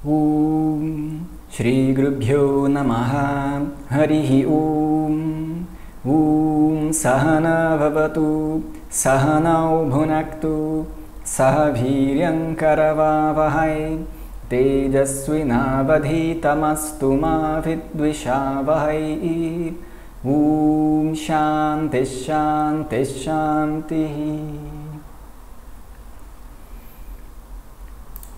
Om Shri Gurubhyo Namaha Harihi Om. Om Sahana Bhavatu Sahanau Bhunaktu Sahaviryam Karavavahai Tejasvinavadhitamastu ma vidvishavahai. Om Shanti Shanti Shanti.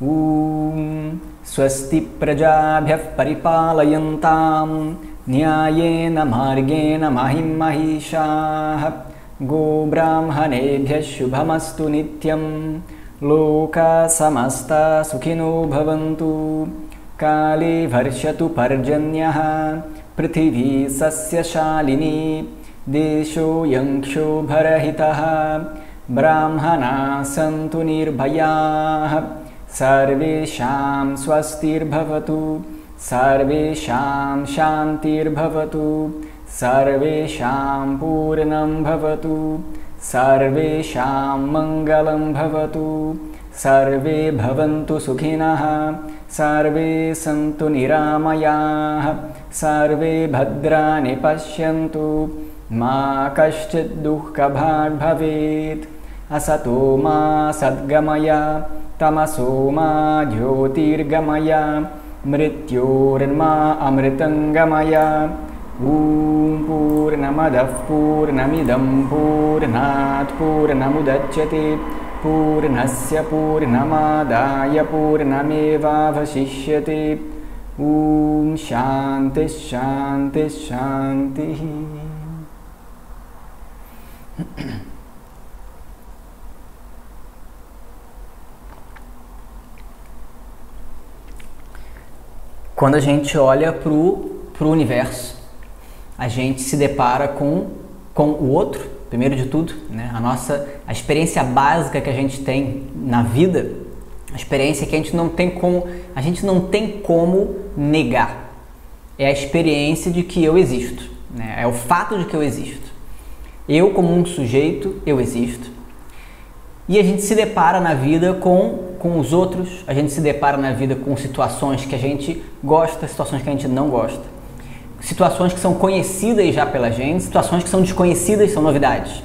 Om Swasti Prajabhyah Paripalayantam Nyayena Margena Mahim Mahishah Go Brahmanebhyah Shubhamastu Nityam Loka Samasta Sukhino Bhavantu Kali Varshatu Parjanyaha Prithvi Sasya Shalini Desho Yanksho Bharahitaha Brahmana Santu Nirbhayah Sarvesham Swastir Bhavatu Sarvesham Shantir Bhavatu Sarvesham Purnam Bhavatu Sarvesham Mangalam Bhavatu Sarve Bhavantu Sukhinaha Sarve Santu Niramayah Sarve Bhadrani Pashyantu Ma Kaschit Dukkha Bhag Bhavet Asato Ma Sadgamaya Tamaso Ma Jyotirgamaya Mrityorma Amritangamaya. Om Purnamadav Purnamidam Purnat Purnamudachyate Purnasya Purnamadaya Purnamevavashishyate. Om Shanti Shanti Shanti. Quando a gente olha para o universo, a gente se depara com o outro, primeiro de tudo, né? A experiência básica que a gente tem na vida, a experiência que a gente não tem como negar, é a experiência de que eu existo, né? É o fato de que eu existo. Eu, como um sujeito, eu existo. E a gente se depara na vida com os outros, a gente se depara na vida com situações que a gente gosta, situações que a gente não gosta. Situações que são conhecidas já pela gente, situações que são desconhecidas, são novidades.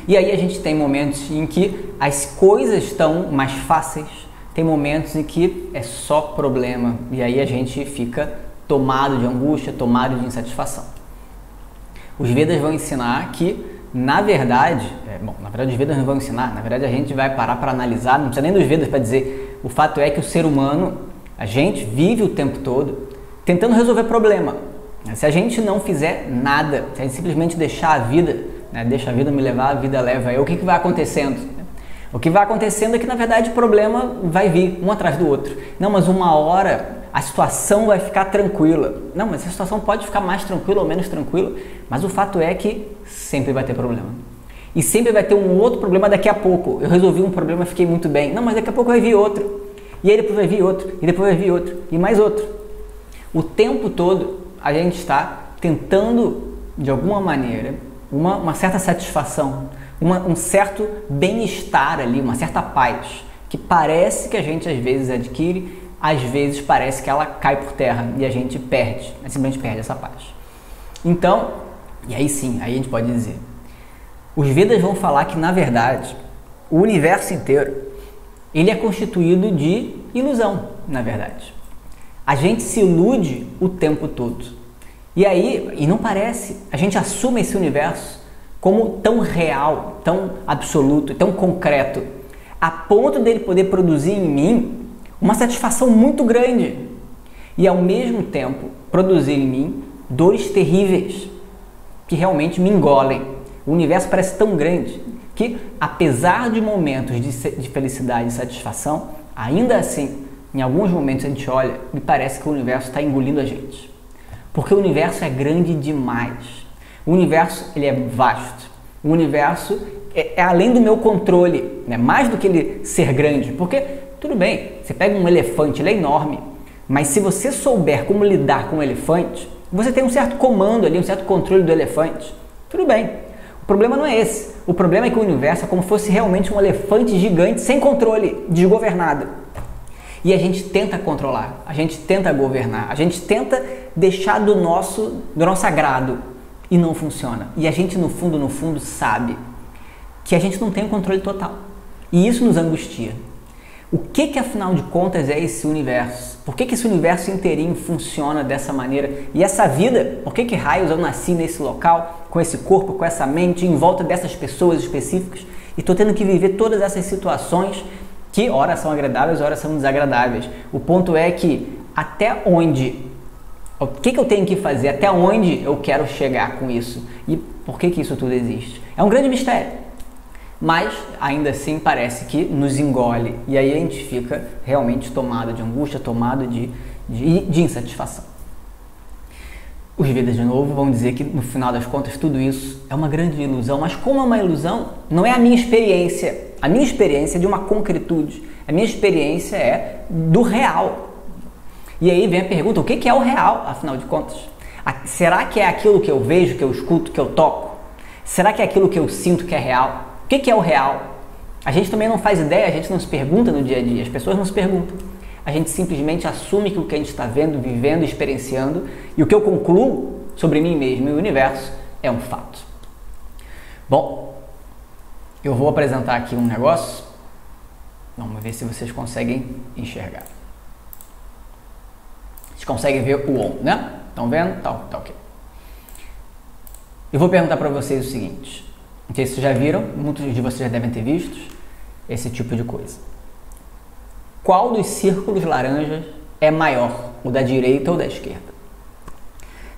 E aí a gente tem momentos em que as coisas estão mais fáceis, tem momentos em que é só problema, e aí a gente fica tomado de angústia, tomado de insatisfação. Os Vedas vão ensinar que, na verdade, os Vedas não vão ensinar, na verdade a gente vai parar para analisar, não precisa nem dos Vedas para dizer, o fato é que o ser humano, a gente vive o tempo todo tentando resolver problema. Se a gente não fizer nada, se a gente simplesmente deixar a vida, né, deixa a vida me levar, a vida leva eu, o que vai acontecendo? O que vai acontecendo é que, na verdade, o problema vai vir um atrás do outro. Não, mas uma hora a situação vai ficar tranquila. Não, mas a situação pode ficar mais tranquila ou menos tranquila, mas o fato é que sempre vai ter problema. E sempre vai ter um outro problema daqui a pouco. Eu resolvi um problema e fiquei muito bem. Não, mas daqui a pouco vai vir outro. E aí depois vai vir outro, e depois vai vir outro, e mais outro. O tempo todo a gente está tentando, de alguma maneira, uma certa satisfação, um certo bem-estar ali, uma certa paz, que parece que a gente às vezes adquire, às vezes parece que ela cai por terra e a gente perde, simplesmente perde essa paz. Então, e aí sim, aí a gente pode dizer, os Vedas vão falar que, na verdade, o universo inteiro, ele é constituído de ilusão, na verdade. A gente se ilude o tempo todo. E aí, e não parece, a gente assume esse universo como tão real, tão absoluto, tão concreto, a ponto dele poder produzir em mim uma satisfação muito grande e, ao mesmo tempo, produzir em mim dores terríveis que realmente me engolem. O universo parece tão grande que, apesar de momentos de felicidade e satisfação, ainda assim, em alguns momentos a gente olha e parece que o universo está engolindo a gente. Porque o universo é grande demais. O universo, ele é vasto. O universo é além do meu controle, né? Mais do que ele ser grande. Porque, tudo bem, você pega um elefante, ele é enorme. Mas se você souber como lidar com o elefante, você tem um certo comando ali, um certo controle do elefante. Tudo bem. O problema não é esse. O problema é que o universo é como se fosse realmente um elefante gigante, sem controle, desgovernado. E a gente tenta controlar, a gente tenta governar, a gente tenta deixar do nosso agrado e não funciona. E a gente no fundo sabe que a gente não tem o controle total. E isso nos angustia. O que afinal de contas é esse universo? Por que esse universo inteirinho funciona dessa maneira? E essa vida, por que raios eu nasci nesse local, com esse corpo, com essa mente, em volta dessas pessoas específicas? E estou tendo que viver todas essas situações que ora são agradáveis, ora são desagradáveis. O ponto é que até onde, o que eu tenho que fazer, até onde eu quero chegar com isso? E por que isso tudo existe? É um grande mistério. Mas, ainda assim, parece que nos engole. E aí a gente fica realmente tomado de angústia, tomado de insatisfação. Os Vedas, de novo, vão dizer que, no final das contas, tudo isso é uma grande ilusão. Mas como é uma ilusão, não é a minha experiência. A minha experiência é de uma concretude. A minha experiência é do real. E aí vem a pergunta, o que é o real, afinal de contas? Será que é aquilo que eu vejo, que eu escuto, que eu toco? Será que é aquilo que eu sinto que é real? O que é o real? A gente também não faz ideia, a gente não se pergunta no dia a dia, as pessoas não se perguntam. A gente simplesmente assume que o que a gente está vendo, vivendo, experienciando, e o que eu concluo sobre mim mesmo e o universo é um fato. Bom, eu vou apresentar aqui um negócio, vamos ver se vocês conseguem enxergar. Vocês conseguem ver o on, né? Estão vendo? Tá ok. Eu vou perguntar para vocês o seguinte. Não sei se vocês já viram, muitos de vocês já devem ter visto esse tipo de coisa. Qual dos círculos laranjas é maior, o da direita ou da esquerda?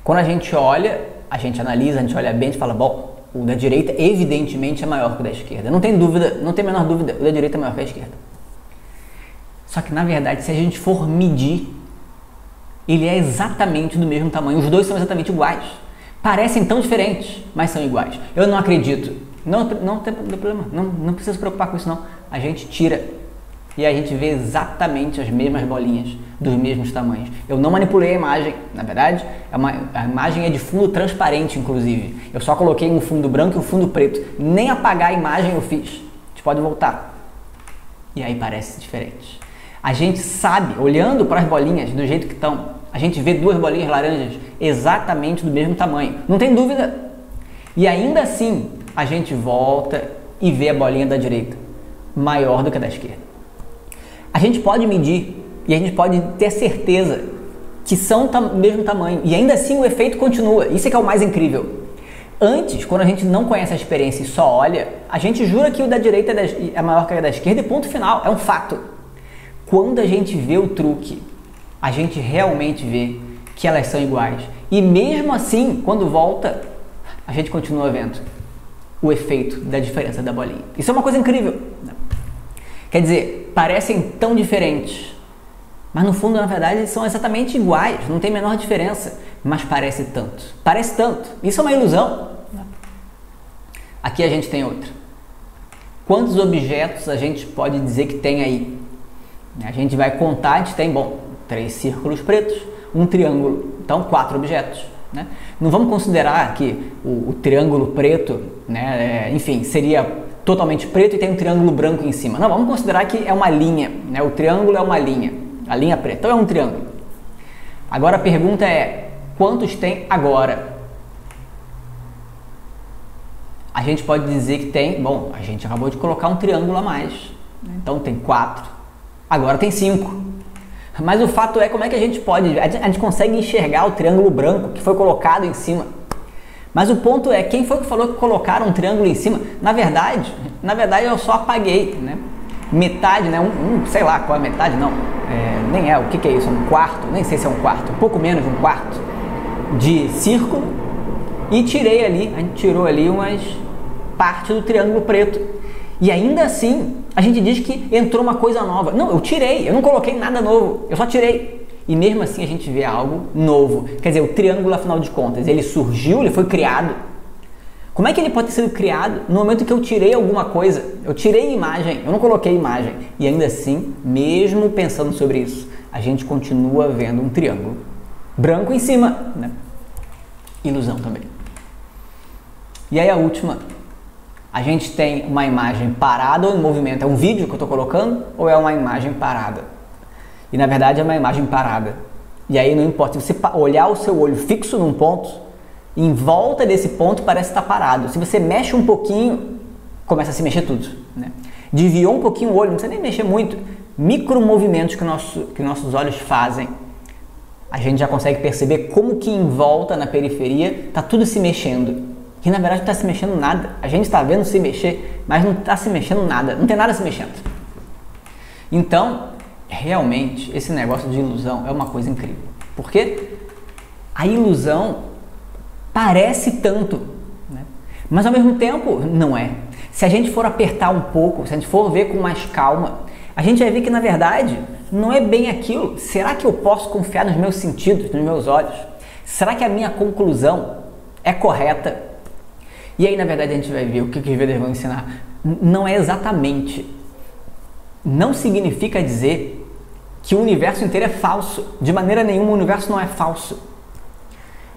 Quando a gente olha, a gente analisa, a gente olha bem e fala, bom, o da direita evidentemente é maior que o da esquerda. Não tem dúvida, não tem a menor dúvida, o da direita é maior que a esquerda. Só que na verdade, se a gente for medir, ele é exatamente do mesmo tamanho, os dois são exatamente iguais. Parecem tão diferentes, mas são iguais. Eu não acredito. Não tem problema. Não precisa se preocupar com isso, não. A gente tira e a gente vê exatamente as mesmas bolinhas, dos mesmos tamanhos. Eu não manipulei a imagem, na verdade. A imagem é de fundo transparente, inclusive. Eu só coloquei um fundo branco e um fundo preto. Nem apagar a imagem eu fiz. A gente pode voltar. E aí parece diferente. A gente sabe, olhando para as bolinhas do jeito que estão, a gente vê duas bolinhas laranjas exatamente do mesmo tamanho. Não tem dúvida. E ainda assim, a gente volta e vê a bolinha da direita maior do que a da esquerda. A gente pode medir e a gente pode ter certeza que são do mesmo tamanho. E ainda assim o efeito continua. Isso é que é o mais incrível. Antes, quando a gente não conhece a experiência e só olha, a gente jura que o da direita é maior que a da esquerda e ponto final. É um fato. Quando a gente vê o truque, a gente realmente vê que elas são iguais. E mesmo assim, quando volta, a gente continua vendo o efeito da diferença da bolinha. Isso é uma coisa incrível. Quer dizer, parecem tão diferentes, mas no fundo, na verdade, são exatamente iguais. Não tem a menor diferença, mas parece tanto. Parece tanto. Isso é uma ilusão. Aqui a gente tem outra. Quantos objetos a gente pode dizer que tem aí? A gente vai contar, a gente tem, bom, 3 círculos pretos, um triângulo, então 4 objetos. Né? Não vamos considerar que o triângulo preto, né, enfim, seria totalmente preto e tem um triângulo branco em cima. Não, vamos considerar que é uma linha, né? O triângulo é uma linha, a linha preta, então é um triângulo. Agora a pergunta é, quantos tem agora? A gente pode dizer que tem, bom, a gente acabou de colocar um triângulo a mais, né? Então tem 4. Agora tem 5. Mas o fato é como é que a gente pode... A gente consegue enxergar o triângulo branco que foi colocado em cima. Mas o ponto é, quem foi que falou que colocaram um triângulo em cima? Na verdade eu só apaguei, né? Metade, né? Sei lá qual é a metade, não. Nem é, o que é isso? Um quarto? Nem sei se é um quarto. Um pouco menos de um quarto de círculo. E tirei ali, a gente tirou ali umas partes do triângulo preto. E ainda assim, a gente diz que entrou uma coisa nova. Não, eu tirei, eu não coloquei nada novo, eu só tirei. E mesmo assim a gente vê algo novo. Quer dizer, o triângulo, afinal de contas, ele surgiu, ele foi criado. Como é que ele pode ter sido criado no momento que eu tirei alguma coisa? Eu tirei imagem, eu não coloquei imagem. E ainda assim, mesmo pensando sobre isso, a gente continua vendo um triângulo branco em cima, né? Ilusão também. E aí a última... A gente tem uma imagem parada ou em movimento? É um vídeo que eu estou colocando ou é uma imagem parada? E na verdade é uma imagem parada. E aí não importa, se você olhar o seu olho fixo num ponto, em volta desse ponto parece estar parado. Se você mexe um pouquinho, começa a se mexer tudo, né? Desviou um pouquinho o olho, não precisa nem mexer muito. Micromovimentos que nossos olhos fazem, a gente já consegue perceber como que em volta, na periferia, está tudo se mexendo. E na verdade não está se mexendo nada. A gente está vendo se mexer, mas não está se mexendo nada. Não tem nada se mexendo. Então, realmente, esse negócio de ilusão é uma coisa incrível. Porque a ilusão parece tanto, né? Mas ao mesmo tempo não é. Se a gente for apertar um pouco, se a gente for ver com mais calma, a gente vai ver que na verdade não é bem aquilo. Será que eu posso confiar nos meus sentidos, nos meus olhos? Será que a minha conclusão é correta? E aí na verdade a gente vai ver o que os Vedas vão ensinar. Não é exatamente. Não significa dizer que o universo inteiro é falso. De maneira nenhuma o universo não é falso.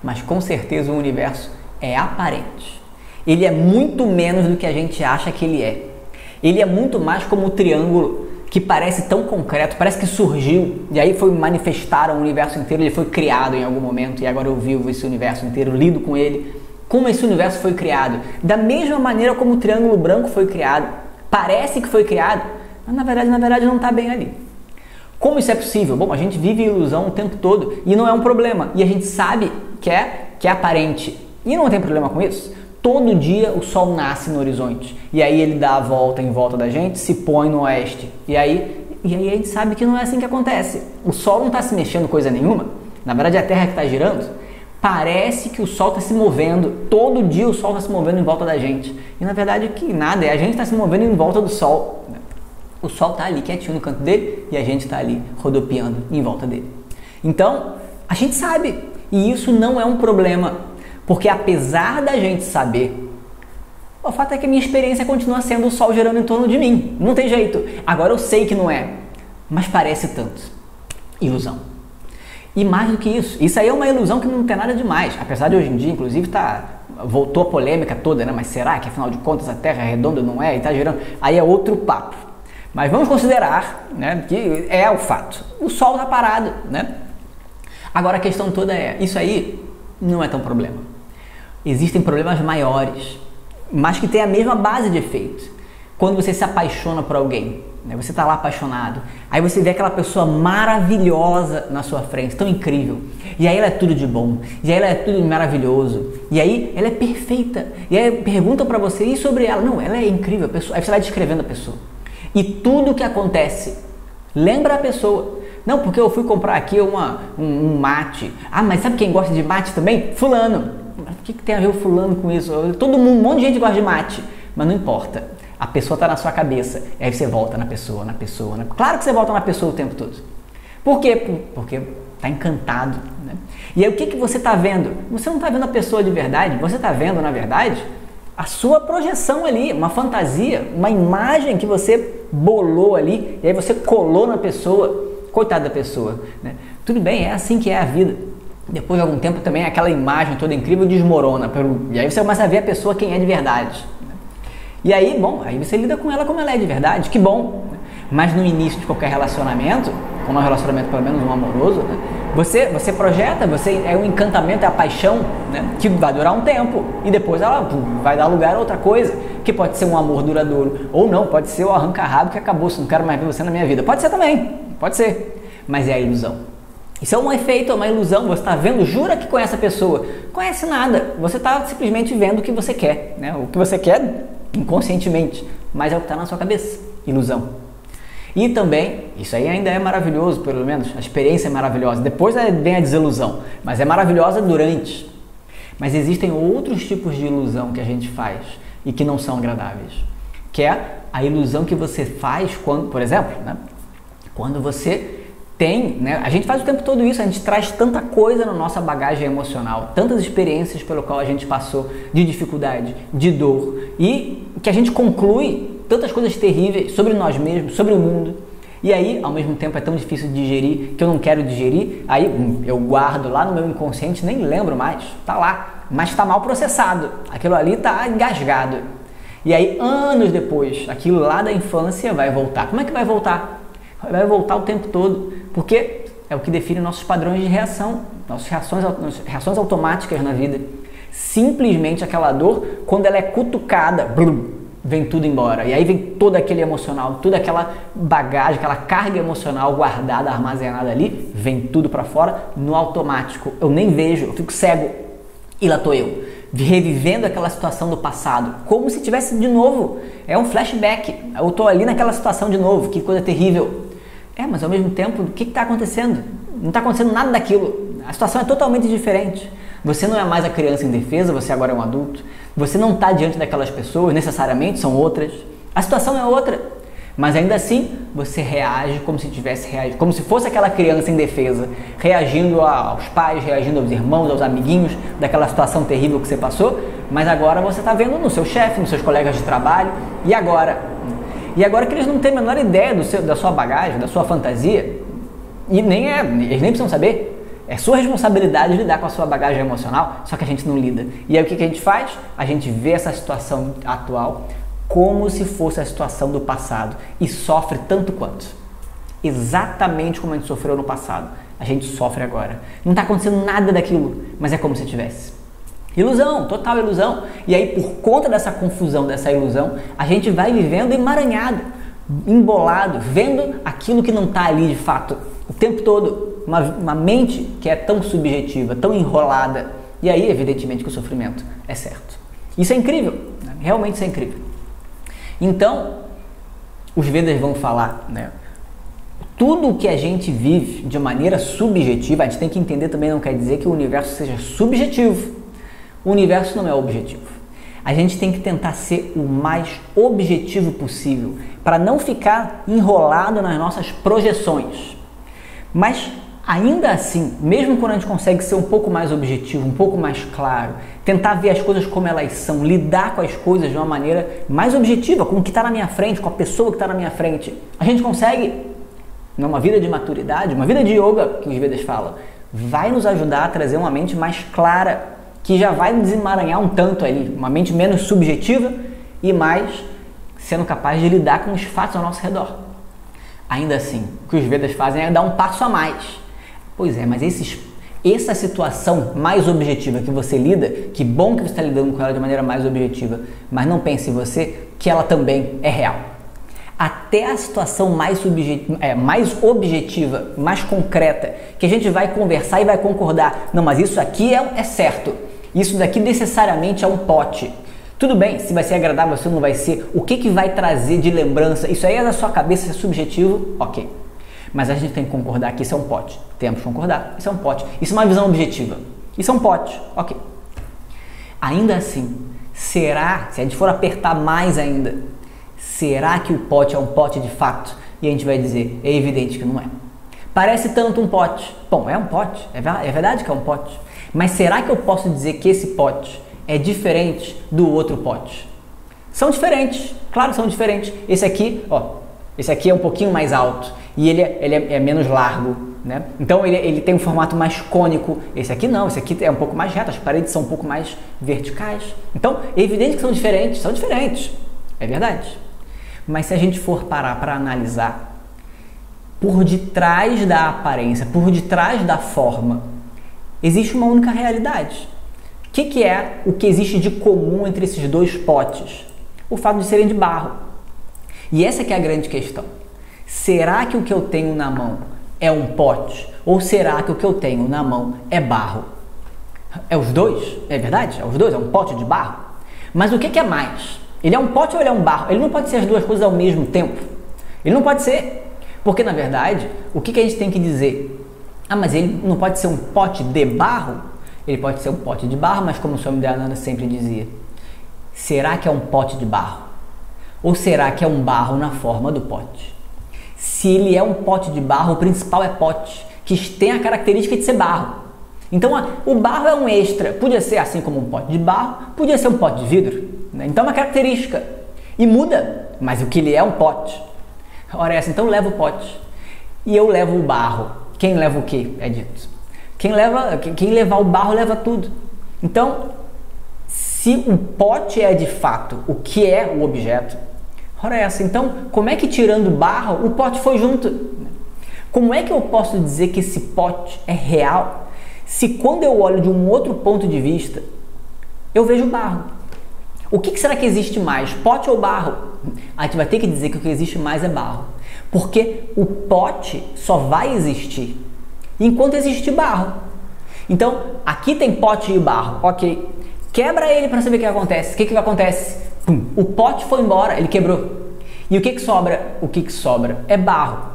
Mas com certeza o universo é aparente. Ele é muito menos do que a gente acha que ele é. Ele é muito mais como o triângulo, que parece tão concreto, parece que surgiu, e aí manifestaram o universo inteiro, ele foi criado em algum momento, e agora eu vivo esse universo inteiro, lido com ele. Como esse universo foi criado? Da mesma maneira como o triângulo branco foi criado. Parece que foi criado, mas na verdade não está bem ali. Como isso é possível? Bom, a gente vive ilusão o tempo todo, e não é um problema, e a gente sabe que é aparente, e não tem problema com isso. Todo dia o sol nasce no horizonte, e aí ele dá a volta em volta da gente, se põe no oeste, e aí a gente sabe que não é assim que acontece. O sol não está se mexendo coisa nenhuma, na verdade é a Terra que está girando. Parece que o sol está se movendo, todo dia o sol está se movendo em volta da gente, e na verdade que nada, é a gente está se movendo em volta do sol. O sol está ali quietinho no canto dele, e a gente está ali rodopiando em volta dele. Então, a gente sabe, e isso não é um problema. Porque apesar da gente saber, o fato é que a minha experiência continua sendo o sol girando em torno de mim. Não tem jeito. Agora eu sei que não é, mas parece tanto. Ilusão. E mais do que isso aí é uma ilusão que não tem nada demais. Apesar de hoje em dia, inclusive, voltou a polêmica toda, né? Mas será que afinal de contas a Terra é redonda, não é? E está girando? Aí é outro papo. Mas vamos considerar, né, que é o fato. O sol está parado, né? Agora a questão toda é, isso aí não é tão problema. Existem problemas maiores, mas que têm a mesma base de efeito. Quando você se apaixona por alguém, né? Você está lá apaixonado, aí você vê aquela pessoa maravilhosa na sua frente, tão incrível, e aí ela é tudo de bom, e aí ela é tudo maravilhoso, e aí ela é perfeita, e aí perguntam para você, e sobre ela? Não, ela é incrível, a pessoa. Aí você vai descrevendo a pessoa, e tudo que acontece, lembra a pessoa. Não, porque eu fui comprar aqui um mate. Ah, mas sabe quem gosta de mate também? Fulano. Mas o que tem a ver o fulano com isso? Todo mundo, um monte de gente gosta de mate. Mas não importa. A pessoa está na sua cabeça. E aí você volta na pessoa. Claro que você volta na pessoa o tempo todo. Por quê? Porque está encantado, né? E aí o que você está vendo? Você não está vendo a pessoa de verdade. Você está vendo, na verdade, a sua projeção ali. Uma fantasia, uma imagem que você bolou ali. E aí você colou na pessoa. Coitada da pessoa, né? Tudo bem, é assim que é a vida. Depois de algum tempo também aquela imagem toda incrível desmorona. E aí você começa a ver a pessoa quem é de verdade, né? E aí, bom, aí você lida com ela como ela é de verdade, que bom. Né? Mas no início de qualquer relacionamento, como é um relacionamento pelo menos um amoroso, né? Você projeta, é um encantamento, é a paixão, né? Que vai durar um tempo. E depois ela vai dar lugar a outra coisa, que pode ser um amor duradouro. Ou não, pode ser o arranca-rabo que acabou, se não quero mais ver você na minha vida. Pode ser também. Pode ser, mas é a ilusão. Isso é um efeito, é uma ilusão. Você está vendo, jura que conhece a pessoa. Conhece nada. Você está simplesmente vendo o que você quer, né? O que você quer inconscientemente, mas é o que está na sua cabeça. Ilusão. E também, isso aí ainda é maravilhoso, pelo menos, a experiência é maravilhosa. Depois vem a desilusão, mas é maravilhosa durante. Mas existem outros tipos de ilusão que a gente faz e que não são agradáveis. Que é a ilusão que você faz quando, por exemplo, né? Quando você tem, né? A gente faz o tempo todo isso, a gente traz tanta coisa na nossa bagagem emocional, tantas experiências pelo qual a gente passou de dificuldade, de dor, e que a gente conclui tantas coisas terríveis sobre nós mesmos, sobre o mundo, e aí, ao mesmo tempo, é tão difícil de digerir que eu não quero digerir, aí eu guardo lá no meu inconsciente, nem lembro mais, tá lá, mas tá mal processado, aquilo ali tá engasgado. E aí, anos depois, aquilo lá da infância vai voltar. Como é que vai voltar? Vai voltar o tempo todo, porque é o que define nossos padrões de reação, nossas reações automáticas na vida. Simplesmente aquela dor, quando ela é cutucada, vem tudo embora. E aí vem todo aquele emocional, toda aquela bagagem, aquela carga emocional guardada, armazenada ali, vem tudo para fora no automático. Eu nem vejo, eu fico cego. E lá tô eu, revivendo aquela situação do passado, como se tivesse de novo. É um flashback. Eu tô ali naquela situação de novo, que coisa terrível. Mas ao mesmo tempo, o que está acontecendo? Não está acontecendo nada daquilo. A situação é totalmente diferente. Você não é mais a criança indefesa, você agora é um adulto. Você não está diante daquelas pessoas, necessariamente, são outras. A situação é outra. Mas ainda assim, você reage como se tivesse reagido, como se fosse aquela criança indefesa, reagindo aos pais, reagindo aos irmãos, aos amiguinhos, daquela situação terrível que você passou, mas agora você está vendo no seu chefe, nos seus colegas de trabalho, e agora? E agora que eles não têm a menor ideia da sua bagagem, da sua fantasia, e eles nem precisam saber. É sua responsabilidade lidar com a sua bagagem emocional, só que a gente não lida. E aí o que a gente faz? A gente vê essa situação atual como se fosse a situação do passado e sofre tanto quanto. Exatamente como a gente sofreu no passado, a gente sofre agora. Não está acontecendo nada daquilo, mas é como se tivesse. Ilusão, total ilusão. E aí, por conta dessa confusão, dessa ilusão, a gente vai vivendo emaranhado, embolado, vendo aquilo que não está ali de fato, o tempo todo. Uma mente que é tão subjetiva, tão enrolada. E aí, evidentemente, que o sofrimento é certo. Isso é incrível, né? Realmente isso é incrível. Então, os Vedas vão falar, né? Tudo o que a gente vive de maneira subjetiva, a gente tem que entender também, não quer dizer que o universo seja subjetivo. O universo não é objetivo. A gente tem que tentar ser o mais objetivo possível, para não ficar enrolado nas nossas projeções. Mas, ainda assim, mesmo quando a gente consegue ser um pouco mais objetivo, um pouco mais claro, tentar ver as coisas como elas são, lidar com as coisas de uma maneira mais objetiva, com o que está na minha frente, com a pessoa que está na minha frente, a gente consegue, numa vida de maturidade, uma vida de yoga, que os Vedas falam, vai nos ajudar a trazer uma mente mais clara, que já vai desemaranhar um tanto ali, uma mente menos subjetiva e mais sendo capaz de lidar com os fatos ao nosso redor. Ainda assim, o que os Vedas fazem é dar um passo a mais. Pois é, mas essa situação mais objetiva que você lida, que bom que você está lidando com ela de maneira mais objetiva, mas não pense em você que ela também é real. Até a situação mais objetiva, mais concreta, que a gente vai conversar e vai concordar, não, mas isso aqui é certo, isso daqui necessariamente é um pote. Tudo bem, se vai ser agradável, se não vai ser, o que vai trazer de lembrança, isso aí é da sua cabeça, é subjetivo, ok. Mas a gente tem que concordar que isso é um pote. Temos que concordar, isso é um pote. Isso é uma visão objetiva. Isso é um pote, ok. Ainda assim, será, se a gente for apertar mais ainda, será que o pote é um pote de fato? E a gente vai dizer, é evidente que não é. Parece tanto um pote. Bom, é um pote, é verdade que é um pote. Mas será que eu posso dizer que esse pote é diferente do outro pote? São diferentes, claro que são diferentes. Esse aqui é um pouquinho mais alto e ele é menos largo, né? Então ele tem um formato mais cônico. Esse aqui não, esse aqui é um pouco mais reto, as paredes são um pouco mais verticais. Então é evidente que são diferentes, é verdade. Mas se a gente for parar para analisar, por detrás da aparência, por detrás da forma, existe uma única realidade. O que é o que existe de comum entre esses dois potes? O fato de serem de barro. E essa que é a grande questão. Será que o que eu tenho na mão é um pote? Ou será que o que eu tenho na mão é barro? É os dois? É verdade? É os dois? É um pote de barro? Mas o que é mais? Ele é um pote ou ele é um barro? Ele não pode ser as duas coisas ao mesmo tempo. Ele não pode ser. Porque, na verdade, o que a gente tem que dizer? Mas ele não pode ser um pote de barro? Ele pode ser um pote de barro, mas como o Swami Dayananda sempre dizia, será que é um pote de barro? Ou será que é um barro na forma do pote? Se ele é um pote de barro, o principal é pote, que tem a característica de ser barro. Então, o barro é um extra. Podia ser assim como um pote de barro, podia ser um pote de vidro, né? Então é uma característica. E muda, mas o que ele é um pote. Ora essa, então leva o pote. E eu levo o barro. Quem leva o quê? É dito. Quem levar o barro leva tudo. Então, se o pote é de fato o que é o objeto, ora essa, então como é que tirando o barro o pote foi junto? Como é que eu posso dizer que esse pote é real se quando eu olho de um outro ponto de vista, eu vejo barro? O que será que existe mais, pote ou barro? A gente vai ter que dizer que o que existe mais é barro, porque o pote só vai existir enquanto existir barro. Então, aqui tem pote e barro, ok. Quebra ele para saber o que acontece. O que acontece? Pum, o pote foi embora, ele quebrou. E o que sobra? O que sobra é barro.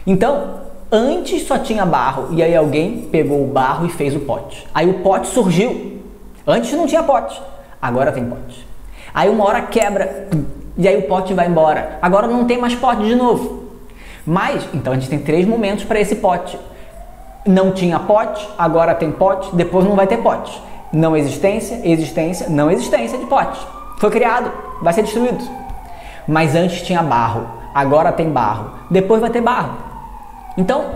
Então, antes só tinha barro e aí alguém pegou o barro e fez o pote. Aí o pote surgiu. Antes não tinha pote, agora tem pote. Aí uma hora quebra e aí o pote vai embora. Agora não tem mais pote de novo. Mas, então a gente tem 3 momentos para esse pote. Não tinha pote, agora tem pote, depois não vai ter pote. Não existência, existência, não existência de pote. Foi criado, vai ser destruído. Mas antes tinha barro, agora tem barro, depois vai ter barro. Então,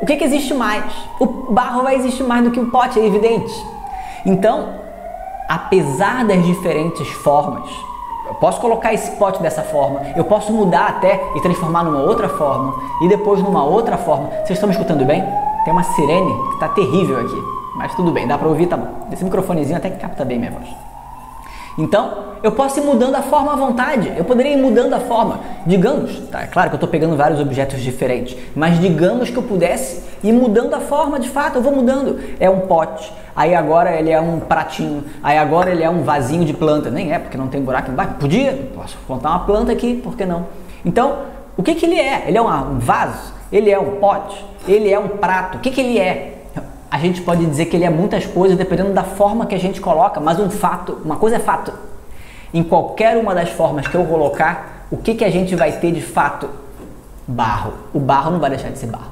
o que existe mais? O barro vai existir mais do que o pote, é evidente. Então, apesar das diferentes formas, eu posso colocar esse pote dessa forma, eu posso mudar até e transformar numa outra forma, e depois numa outra forma. Vocês estão me escutando bem? Tem uma sirene que está terrível aqui, mas tudo bem, dá para ouvir, tá bom. Esse microfonezinho até que capta bem minha voz. Então, eu posso ir mudando a forma à vontade, eu poderia ir mudando a forma. Digamos, tá, é claro que eu estou pegando vários objetos diferentes, mas digamos que eu pudesse ir mudando a forma, de fato, eu vou mudando. É um pote, aí agora ele é um pratinho, aí agora ele é um vasinho de planta. Nem é, porque não tem buraco embaixo. Podia, posso plantar uma planta aqui, por que não? Então, o que ele é? Ele é um vaso? Ele é um pote? Ele é um prato? O que ele é? A gente pode dizer que ele é muitas coisas dependendo da forma que a gente coloca, mas uma coisa é fato. Em qualquer uma das formas que eu colocar, o que a gente vai ter de fato? Barro. O barro não vai deixar de ser barro.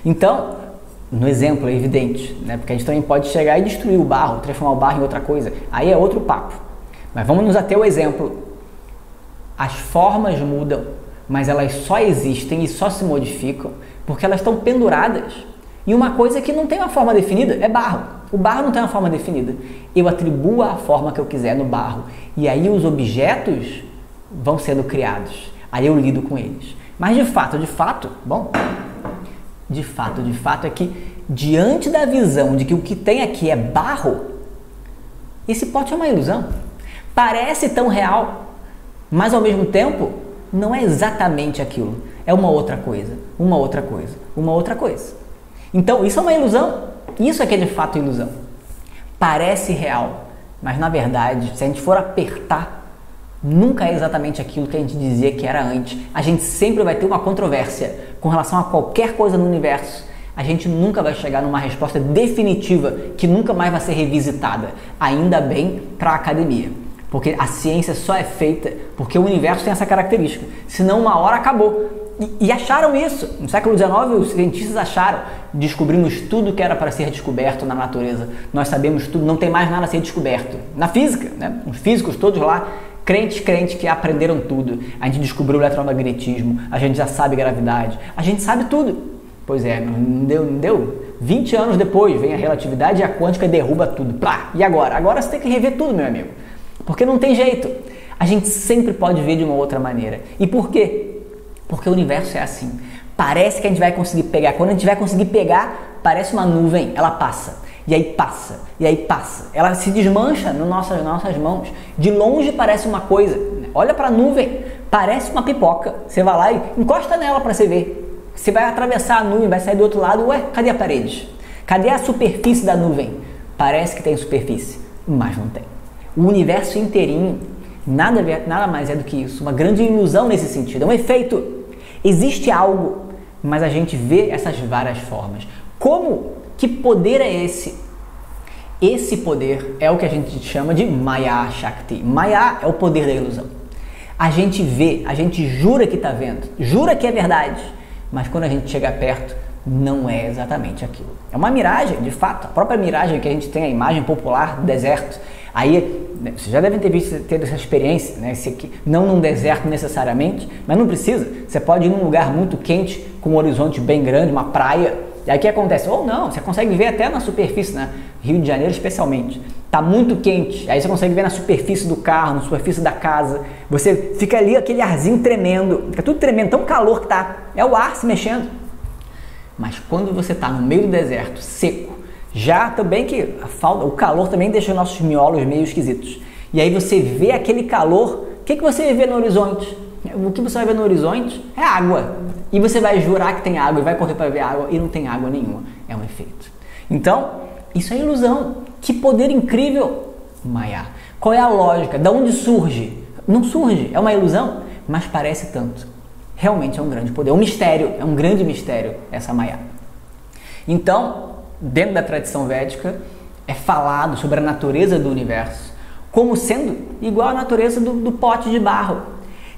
Então, no exemplo é evidente, né? Porque a gente também pode chegar e destruir o barro, transformar o barro em outra coisa. Aí é outro papo. Mas vamos nos ater ao exemplo. As formas mudam, mas elas só existem e só se modificam porque elas estão penduradas em uma coisa que não tem uma forma definida, é barro. O barro não tem uma forma definida. Eu atribuo a forma que eu quiser no barro e aí os objetos vão sendo criados. Aí eu lido com eles. Mas de fato é que diante da visão de que o que tem aqui é barro, esse pote é uma ilusão. Parece tão real, mas ao mesmo tempo não é exatamente aquilo. É uma outra coisa, uma outra coisa, uma outra coisa. Então isso é uma ilusão. Isso é que é de fato ilusão. Parece real, mas na verdade, se a gente for apertar, nunca é exatamente aquilo que a gente dizia que era antes. A gente sempre vai ter uma controvérsia com relação a qualquer coisa no universo. A gente nunca vai chegar numa resposta definitiva que nunca mais vai ser revisitada. Ainda bem para a academia. Porque a ciência só é feita porque o universo tem essa característica. Senão uma hora acabou. E acharam isso. No século XIX os cientistas acharam. Descobrimos tudo que era para ser descoberto na natureza. Nós sabemos tudo, não tem mais nada a ser descoberto. Na física, né? Os físicos todos lá, crentes que aprenderam tudo. A gente descobriu o eletromagnetismo, a gente já sabe gravidade, a gente sabe tudo. Pois é, não deu. 20 anos depois vem a relatividade e a quântica e derruba tudo. Plá! E agora? Agora você tem que rever tudo, meu amigo. Porque não tem jeito. A gente sempre pode ver de uma outra maneira. E por quê? Porque o universo é assim. Parece que a gente vai conseguir pegar. Quando a gente vai conseguir pegar, parece uma nuvem. Ela passa. E aí passa. E aí passa. Ela se desmancha nas nossas mãos. De longe parece uma coisa. Olha para a nuvem. Parece uma pipoca. Você vai lá e encosta nela para você ver. Você vai atravessar a nuvem, vai sair do outro lado. Ué, cadê a parede? Cadê a superfície da nuvem? Parece que tem superfície, mas não tem. O universo inteirinho nada mais é do que isso. Uma grande ilusão nesse sentido. É um efeito. Existe algo, mas a gente vê essas várias formas. Que poder é esse? Esse poder é o que a gente chama de Maya Shakti. Maya é o poder da ilusão. A gente vê, a gente jura que está vendo, jura que é verdade, mas quando a gente chega perto, não é exatamente aquilo. É uma miragem, de fato. A própria miragem que a gente tem, a imagem popular do deserto. Aí, vocês já devem ter essa experiência, né? Não num deserto necessariamente, mas não precisa. Você pode ir num lugar muito quente, com um horizonte bem grande, uma praia. E aí o que acontece? Ou não, você consegue ver até na superfície, né? Rio de Janeiro especialmente. Tá muito quente, aí você consegue ver na superfície do carro, na superfície da casa. Você fica ali, aquele arzinho tremendo. Fica tudo tremendo, tão calor que tá. É o ar se mexendo. Mas quando você está no meio do deserto, seco, já também que o calor também deixa os nossos miolos meio esquisitos. E aí você vê aquele calor, o que você vai ver no horizonte? O que você vai ver no horizonte é água. E você vai jurar que tem água e vai correr para ver água e não tem água nenhuma. É um efeito. Então, isso é ilusão. Que poder incrível! Maya. Qual é a lógica? Da onde surge? Não surge, é uma ilusão, mas parece tanto. Realmente é um grande poder, é um mistério, é um grande mistério essa Maya. Então, dentro da tradição védica, é falado sobre a natureza do universo como sendo igual à natureza do pote de barro.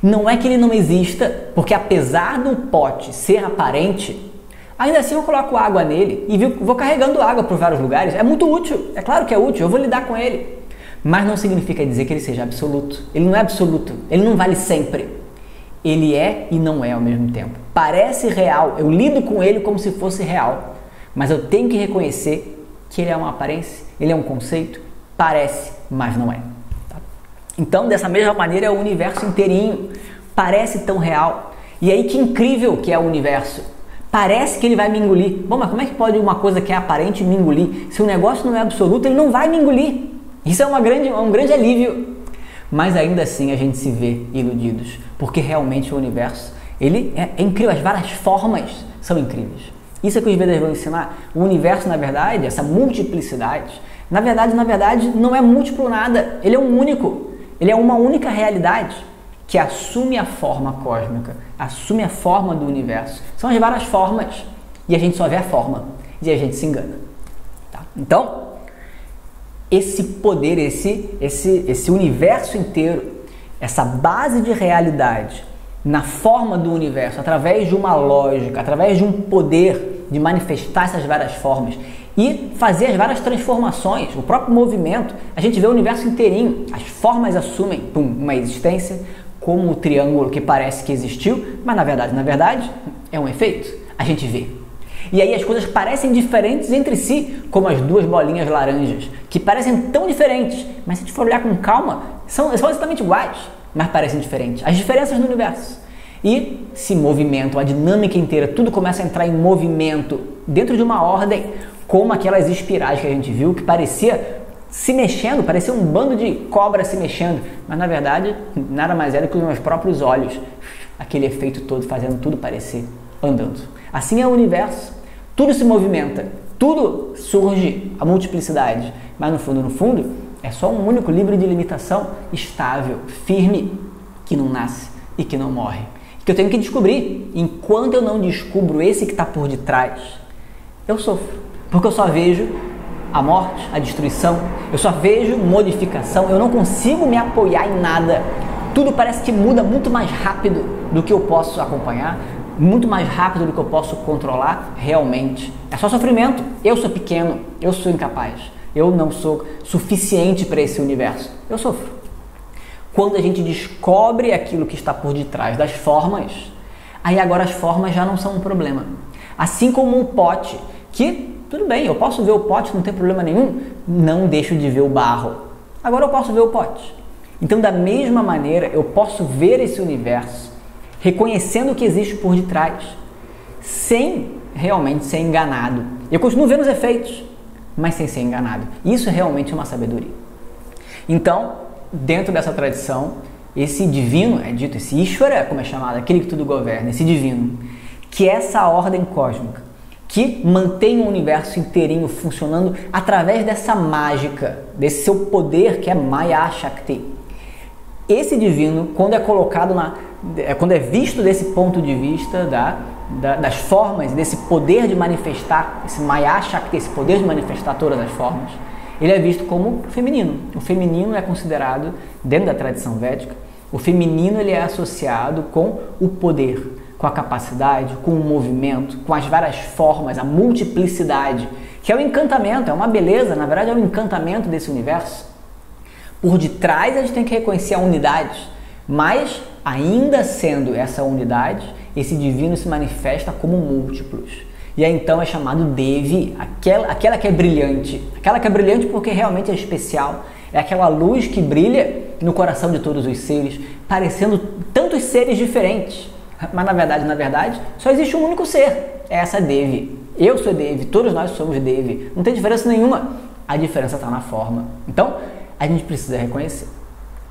Não é que ele não exista, porque apesar do pote ser aparente, ainda assim eu coloco água nele e vou carregando água por vários lugares. É muito útil, é claro que é útil, eu vou lidar com ele. Mas não significa dizer que ele seja absoluto. Ele não é absoluto, ele não vale sempre. Ele é e não é ao mesmo tempo. Parece real, eu lido com ele como se fosse real, mas eu tenho que reconhecer que ele é uma aparência, ele é um conceito, parece, mas não é. Tá? Então, dessa mesma maneira, é o universo inteirinho. Parece tão real. E aí, que incrível que é o universo. Parece que ele vai me engolir. Bom, mas como é que pode uma coisa que é aparente me engolir? Se o negócio não é absoluto, ele não vai me engolir. Isso é um grande alívio. Mas ainda assim a gente se vê iludidos, porque realmente o universo, ele é incrível, as várias formas são incríveis. Isso é que os Vedas vão ensinar. O universo, na verdade, essa multiplicidade, na verdade, não é múltiplo nada, ele é um único, ele é uma única realidade que assume a forma cósmica, assume a forma do universo. São as várias formas e a gente só vê a forma e a gente se engana. Tá? Então, esse poder, esse universo inteiro, essa base de realidade na forma do universo, através de uma lógica, através de um poder de manifestar essas várias formas e fazer as várias transformações, o próprio movimento, a gente vê o universo inteirinho, as formas assumem uma existência, como o triângulo que parece que existiu, mas na verdade é um efeito, a gente vê. E aí as coisas parecem diferentes entre si, como as duas bolinhas laranjas, que parecem tão diferentes, mas se a gente for olhar com calma, são exatamente iguais, mas parecem diferentes. As diferenças no universo. E se movimentam, a dinâmica inteira, tudo começa a entrar em movimento dentro de uma ordem, como aquelas espirais que a gente viu, que parecia se mexendo, parecia um bando de cobras se mexendo, mas na verdade nada mais é do que os meus próprios olhos, aquele efeito todo fazendo tudo parecer andando. Assim é o universo, tudo se movimenta, tudo surge a multiplicidade, mas no fundo é só um único livro de limitação estável, firme, que não nasce e que não morre. Que eu tenho que descobrir. Enquanto eu não descubro esse que está por detrás, eu sofro, porque eu só vejo a morte, a destruição, eu só vejo modificação, eu não consigo me apoiar em nada. Tudo parece que muda muito mais rápido do que eu posso acompanhar, muito mais rápido do que eu posso controlar realmente. É só sofrimento. Eu sou pequeno, eu sou incapaz, eu não sou suficiente para esse universo. Eu sofro. Quando a gente descobre aquilo que está por detrás das formas, aí agora as formas já não são um problema. Assim como o pote, que tudo bem, eu posso ver o pote, não tem problema nenhum, não deixo de ver o barro. Agora eu posso ver o pote. Então, da mesma maneira, eu posso ver esse universo, reconhecendo o que existe por detrás, sem realmente ser enganado. Eu continuo vendo os efeitos, mas sem ser enganado. Isso é realmente uma sabedoria. Então, dentro dessa tradição, esse divino, é dito, esse Ishvara, como é chamado, aquele que tudo governa, esse divino, que é essa ordem cósmica, que mantém o universo inteirinho funcionando através dessa mágica, desse seu poder que é Maya Shakti. Esse divino, quando é colocado quando é visto desse ponto de vista das formas, desse poder de manifestar, esse Maya Shakti, esse poder de manifestar todas as formas, ele é visto como feminino. O feminino é considerado, dentro da tradição védica, o feminino ele é associado com o poder, com a capacidade, com o movimento, com as várias formas, a multiplicidade, que é o encantamento, é uma beleza, na verdade é um encantamento desse universo. Por detrás a gente tem que reconhecer a unidade, mas ainda sendo essa unidade, esse divino se manifesta como múltiplos. E aí então é chamado Devi, aquela que é brilhante. Aquela que é brilhante porque realmente é especial. É aquela luz que brilha no coração de todos os seres, parecendo tantos seres diferentes. Mas na verdade, só existe um único ser. É essa Devi. Eu sou Devi, todos nós somos Devi. Não tem diferença nenhuma. A diferença está na forma. Então, a gente precisa reconhecer.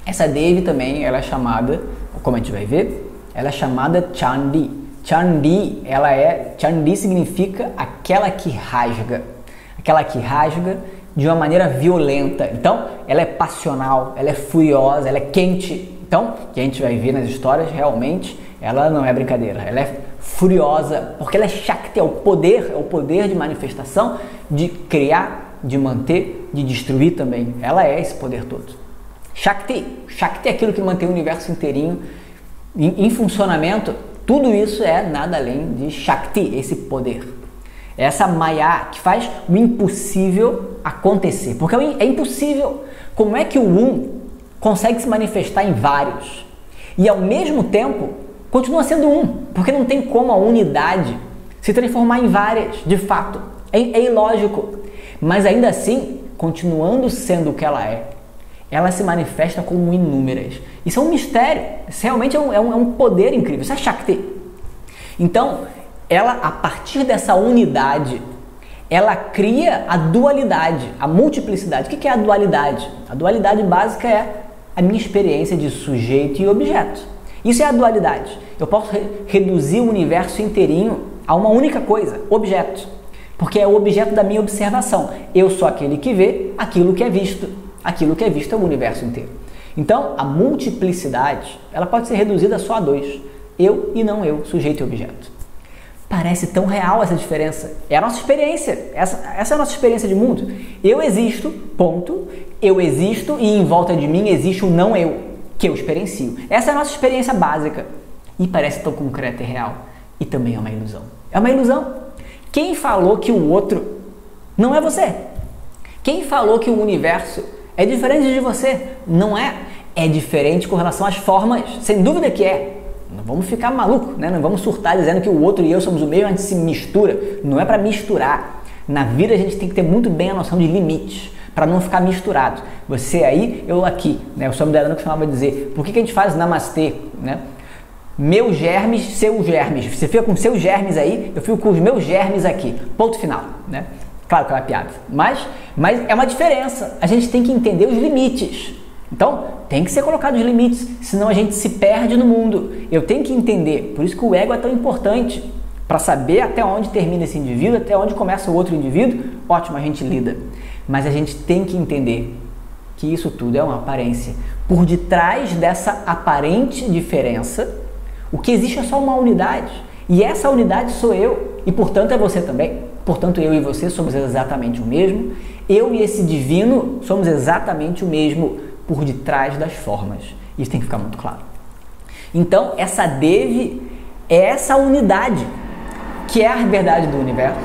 Essa Devi também, ela é chamada, como a gente vai ver, ela é chamada Chandi. Chandi significa aquela que rasga. Aquela que rasga de uma maneira violenta. Então, ela é passional, ela é furiosa, ela é quente. Então, que a gente vai ver nas histórias, realmente, ela não é brincadeira. Ela é furiosa, porque ela é Shakti, é o poder de manifestação, de criar, de manter, de destruir também. Ela é esse poder todo. Shakti é aquilo que mantém o universo inteirinho em funcionamento. Tudo isso é nada além de Shakti, esse poder. Essa Maya que faz o impossível acontecer. Porque é impossível. Como é que o um consegue se manifestar em vários e ao mesmo tempo continua sendo um? Porque não tem como a unidade se transformar em várias, de fato. É ilógico. Mas ainda assim, continuando sendo o que ela se manifesta como inúmeras. Isso é um mistério. Isso realmente é um poder incrível. Isso é Shakti. Então, ela, a partir dessa unidade, ela cria a dualidade, a multiplicidade. O que é a dualidade? A dualidade básica é a minha experiência de sujeito e objeto. Isso é a dualidade. Eu posso reduzir o universo inteirinho a uma única coisa, objeto. Porque é o objeto da minha observação. Eu sou aquele que vê aquilo que é visto. Aquilo que é visto é o universo inteiro. Então, a multiplicidade, ela pode ser reduzida só a dois. Eu e não eu, sujeito e objeto. Parece tão real essa diferença. É a nossa experiência. Essa é a nossa experiência de mundo. Eu existo, ponto. Eu existo e em volta de mim existe um não eu, que eu experiencio. Essa é a nossa experiência básica. E parece tão concreta e real. E também é uma ilusão. É uma ilusão. Quem falou que o outro não é você? Quem falou que o universo é diferente de você? Não é. É diferente com relação às formas. Sem dúvida que é. Não vamos ficar malucos, né? Não vamos surtar dizendo que o outro e eu somos o mesmo, a gente se mistura. Não é para misturar. Na vida a gente tem que ter muito bem a noção de limites, para não ficar misturado. Você aí, eu aqui, né? Eu sou a Dana que costumava dizer, por que a gente faz namastê, né? Meus germes, seus germes. Você fica com seus germes aí, eu fico com os meus germes aqui. Ponto final, né? Claro que é uma piada, mas é uma diferença. A gente tem que entender os limites. Então, tem que ser colocado os limites, senão a gente se perde no mundo. Eu tenho que entender, por isso que o ego é tão importante, para saber até onde termina esse indivíduo, até onde começa o outro indivíduo. Ótimo, a gente lida. Mas a gente tem que entender que isso tudo é uma aparência. Por detrás dessa aparente diferença, o que existe é só uma unidade. E essa unidade sou eu, e portanto é você também. Portanto, eu e você somos exatamente o mesmo. Eu e esse divino somos exatamente o mesmo por detrás das formas. Isso tem que ficar muito claro. Então, essa Devi é essa unidade que é a verdade do universo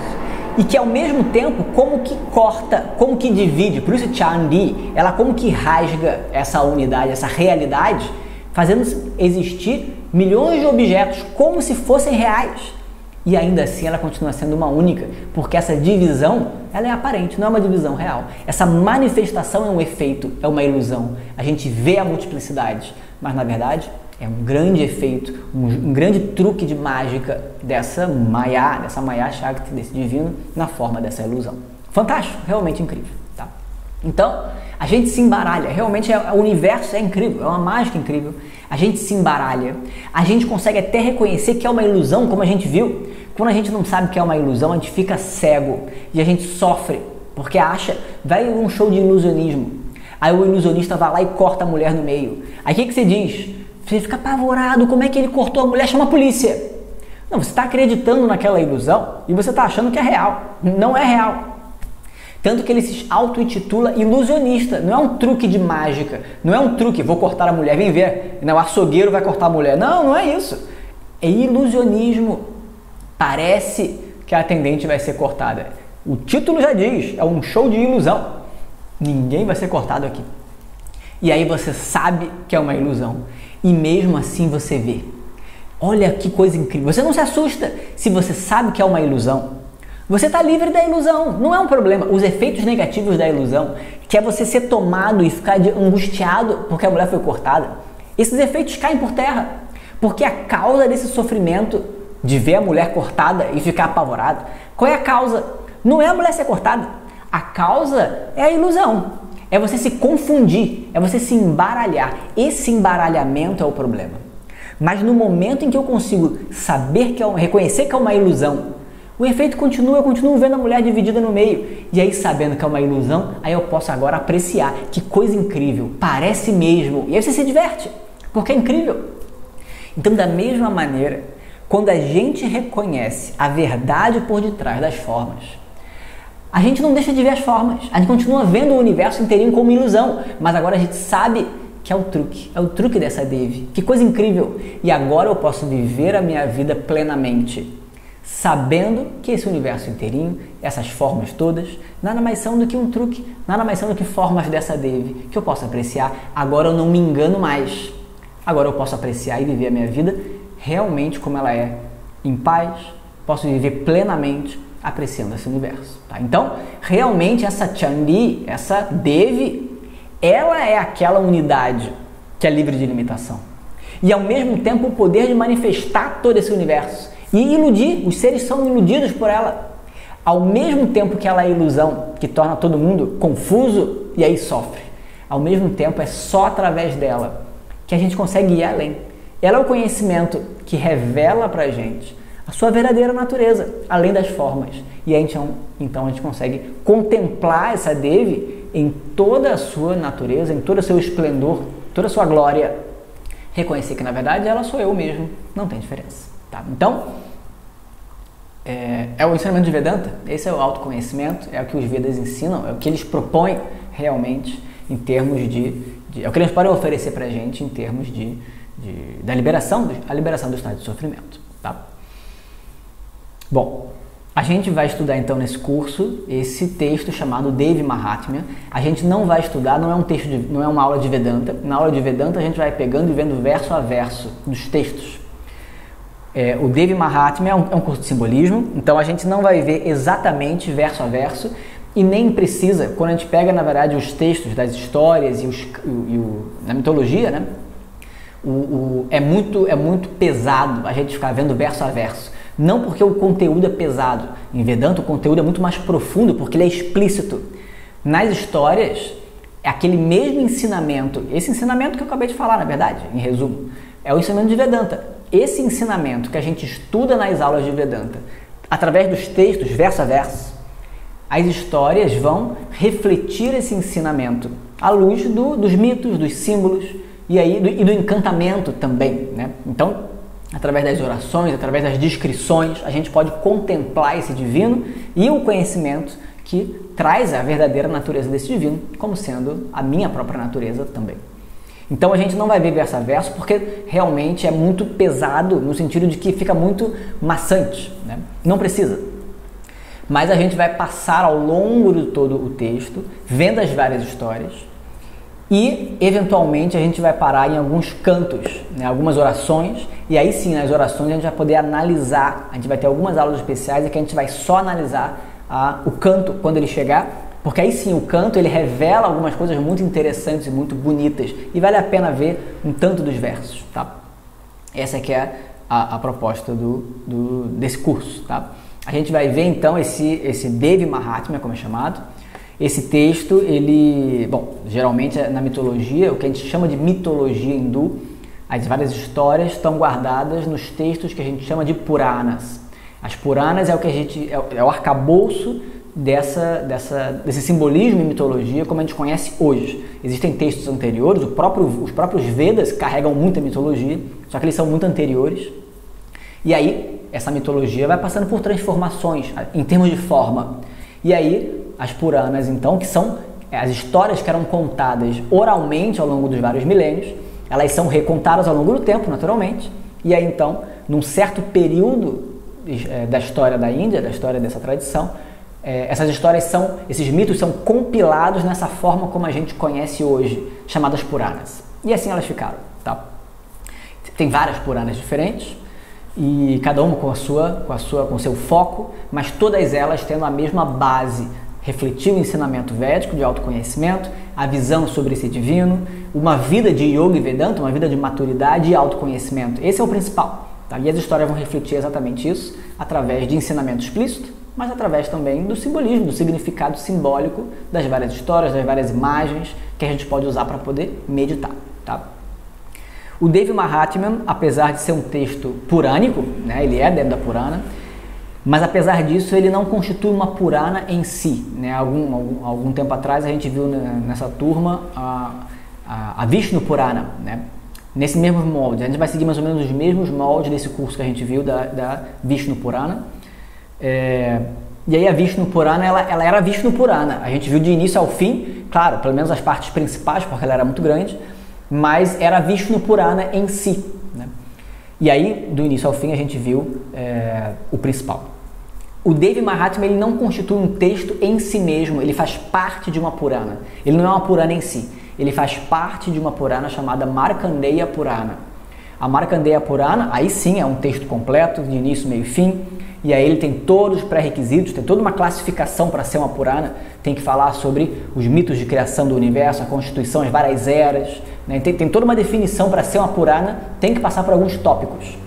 e que ao mesmo tempo como que corta, como que divide. Por isso Chandi, ela como que rasga essa unidade, essa realidade, fazendo existir milhões de objetos como se fossem reais. E ainda assim ela continua sendo uma única, porque essa divisão, ela é aparente, não é uma divisão real. Essa manifestação é um efeito, é uma ilusão. A gente vê a multiplicidade, mas na verdade é um grande efeito, um grande truque de mágica dessa Maya Shakti, desse divino, na forma dessa ilusão. Fantástico, realmente incrível. Tá? Então, a gente se embaralha, realmente o universo é incrível, é uma mágica incrível. A gente se embaralha, a gente consegue até reconhecer que é uma ilusão, como a gente viu. Quando a gente não sabe que é uma ilusão, a gente fica cego e a gente sofre, porque acha, vai um show de ilusionismo, aí o ilusionista vai lá e corta a mulher no meio. Aí o que você diz? Você fica apavorado, como é que ele cortou a mulher? Chama a polícia. Não, você está acreditando naquela ilusão e você está achando que é real. Não é real. Tanto que ele se auto-intitula ilusionista. Não é um truque de mágica. Não é um truque, vou cortar a mulher, vem ver. Não, o açougueiro vai cortar a mulher. Não, não é isso. É ilusionismo. Parece que a atendente vai ser cortada. O título já diz, é um show de ilusão. Ninguém vai ser cortado aqui. E aí você sabe que é uma ilusão. E mesmo assim você vê. Olha que coisa incrível. Você não se assusta se você sabe que é uma ilusão. Você está livre da ilusão, não é um problema. Os efeitos negativos da ilusão, que é você ser tomado e ficar angustiado porque a mulher foi cortada, esses efeitos caem por terra. Porque a causa desse sofrimento de ver a mulher cortada e ficar apavorado, qual é a causa? Não é a mulher ser cortada. A causa é a ilusão. É você se confundir, é você se embaralhar. Esse embaralhamento é o problema. Mas no momento em que eu consigo saber reconhecer que é uma ilusão, o efeito continua, eu continuo vendo a mulher dividida no meio. E aí, sabendo que é uma ilusão, aí eu posso agora apreciar. Que coisa incrível, parece mesmo. E aí você se diverte, porque é incrível. Então, da mesma maneira, quando a gente reconhece a verdade por detrás das formas, a gente não deixa de ver as formas. A gente continua vendo o universo inteirinho como ilusão. Mas agora a gente sabe que é o truque dessa Devi. Que coisa incrível. E agora eu posso viver a minha vida plenamente, sabendo que esse universo inteirinho, essas formas todas, nada mais são do que um truque, nada mais são do que formas dessa Devi, que eu posso apreciar. Agora eu não me engano mais. Agora eu posso apreciar e viver a minha vida realmente como ela é, em paz, posso viver plenamente apreciando esse universo. Tá? Então, realmente essa Chandi, essa Devi, ela é aquela unidade que é livre de limitação. E ao mesmo tempo o poder de manifestar todo esse universo e iludir, os seres são iludidos por ela. Ao mesmo tempo que ela é ilusão, que torna todo mundo confuso e aí sofre. Ao mesmo tempo é só através dela que a gente consegue ir além. Ela é o conhecimento que revela pra gente a sua verdadeira natureza, além das formas. E aí, então a gente consegue contemplar essa Devi em toda a sua natureza, em todo o seu esplendor, toda a sua glória. Reconhecer que, na verdade, ela sou eu mesmo, não tem diferença. Tá? Então, é o ensinamento de Vedanta, esse é o autoconhecimento, é o que os Vedas ensinam, é o que eles propõem realmente em termos é o que eles podem oferecer pra gente em termos da liberação, a liberação do estado de sofrimento. Tá? Bom, a gente vai estudar então nesse curso esse texto chamado Devi Mahatmya. A gente não vai estudar, não é uma aula de Vedanta. Na aula de Vedanta a gente vai pegando e vendo verso a verso dos textos. O Devi Mahatmya é um curso de simbolismo, então a gente não vai ver exatamente verso a verso e nem precisa, quando a gente pega na verdade os textos das histórias na mitologia, né? É muito pesado a gente ficar vendo verso a verso. Não porque o conteúdo é pesado. Em Vedanta o conteúdo é muito mais profundo porque ele é explícito. Nas histórias é aquele mesmo ensinamento, esse ensinamento que eu acabei de falar, na verdade, em resumo, é o ensinamento de Vedanta. Esse ensinamento que a gente estuda nas aulas de Vedanta, através dos textos, verso a verso, as histórias vão refletir esse ensinamento à luz dos mitos, dos símbolos e do encantamento também, né? Então, através das orações, através das descrições, a gente pode contemplar esse divino e o conhecimento que traz a verdadeira natureza desse divino, como sendo a minha própria natureza também. Então a gente não vai ver verso a verso porque realmente é muito pesado no sentido de que fica muito maçante, né? Não precisa. Mas a gente vai passar ao longo de todo o texto, vendo as várias histórias e, eventualmente, a gente vai parar em alguns cantos, né? Algumas orações, e aí sim, nas orações a gente vai poder analisar, a gente vai ter algumas aulas especiais em que a gente vai só analisar o canto quando ele chegar, porque aí sim o canto ele revela algumas coisas muito interessantes e muito bonitas e vale a pena ver um tanto dos versos, tá? Essa que é a proposta desse curso, tá? A gente vai ver então esse Devi Mahatmya, como é chamado. Esse texto, geralmente na mitologia, o que a gente chama de mitologia hindu, as várias histórias estão guardadas nos textos que a gente chama de Puranas. As Puranas é o arcabouço desse simbolismo e mitologia como a gente conhece hoje. Existem textos anteriores, os próprios Vedas carregam muita mitologia, só que eles são muito anteriores. E aí, essa mitologia vai passando por transformações em termos de forma. E aí, as Puranas, então, que são as histórias que eram contadas oralmente ao longo dos vários milênios, elas são recontadas ao longo do tempo, naturalmente. E aí, então, num certo período da história da Índia, da história dessa tradição, esses mitos são compilados nessa forma como a gente conhece hoje, chamadas Puranas. E assim elas ficaram, tá? Tem várias Puranas diferentes, e cada uma com o seu foco, mas todas elas tendo a mesma base, refletir o ensinamento védico de autoconhecimento, a visão sobre esse divino, uma vida de Yoga e Vedanta, uma vida de maturidade e autoconhecimento. Esse é o principal. Tá? E as histórias vão refletir exatamente isso através de ensinamento explícito, mas através também do simbolismo, do significado simbólico das várias histórias, das várias imagens que a gente pode usar para poder meditar. Tá? O Devi Mahatmyam, apesar de ser um texto purânico, né, ele é dentro da Purana, mas apesar disso ele não constitui uma Purana em si. Né? Algum tempo atrás a gente viu nessa turma a Vishnu Purana, né? Nesse mesmo molde. A gente vai seguir mais ou menos os mesmos moldes desse curso que a gente viu da Vishnu Purana. E aí a Vishnu Purana, ela era Vishnu Purana. A gente viu de início ao fim, claro, pelo menos as partes principais, porque ela era muito grande, mas era Vishnu Purana em si. Né? E aí, do início ao fim, a gente viu o principal. O Devi Mahatmya ele não constitui um texto em si mesmo, ele faz parte de uma Purana. Ele não é uma Purana em si, ele faz parte de uma Purana chamada Markandeya Purana. A Markandeya Purana, aí sim, é um texto completo, de início, meio e fim, e aí ele tem todos os pré-requisitos, tem toda uma classificação para ser uma Purana, tem que falar sobre os mitos de criação do universo, a constituição, as várias eras, né? Tem toda uma definição para ser uma Purana, tem que passar por alguns tópicos.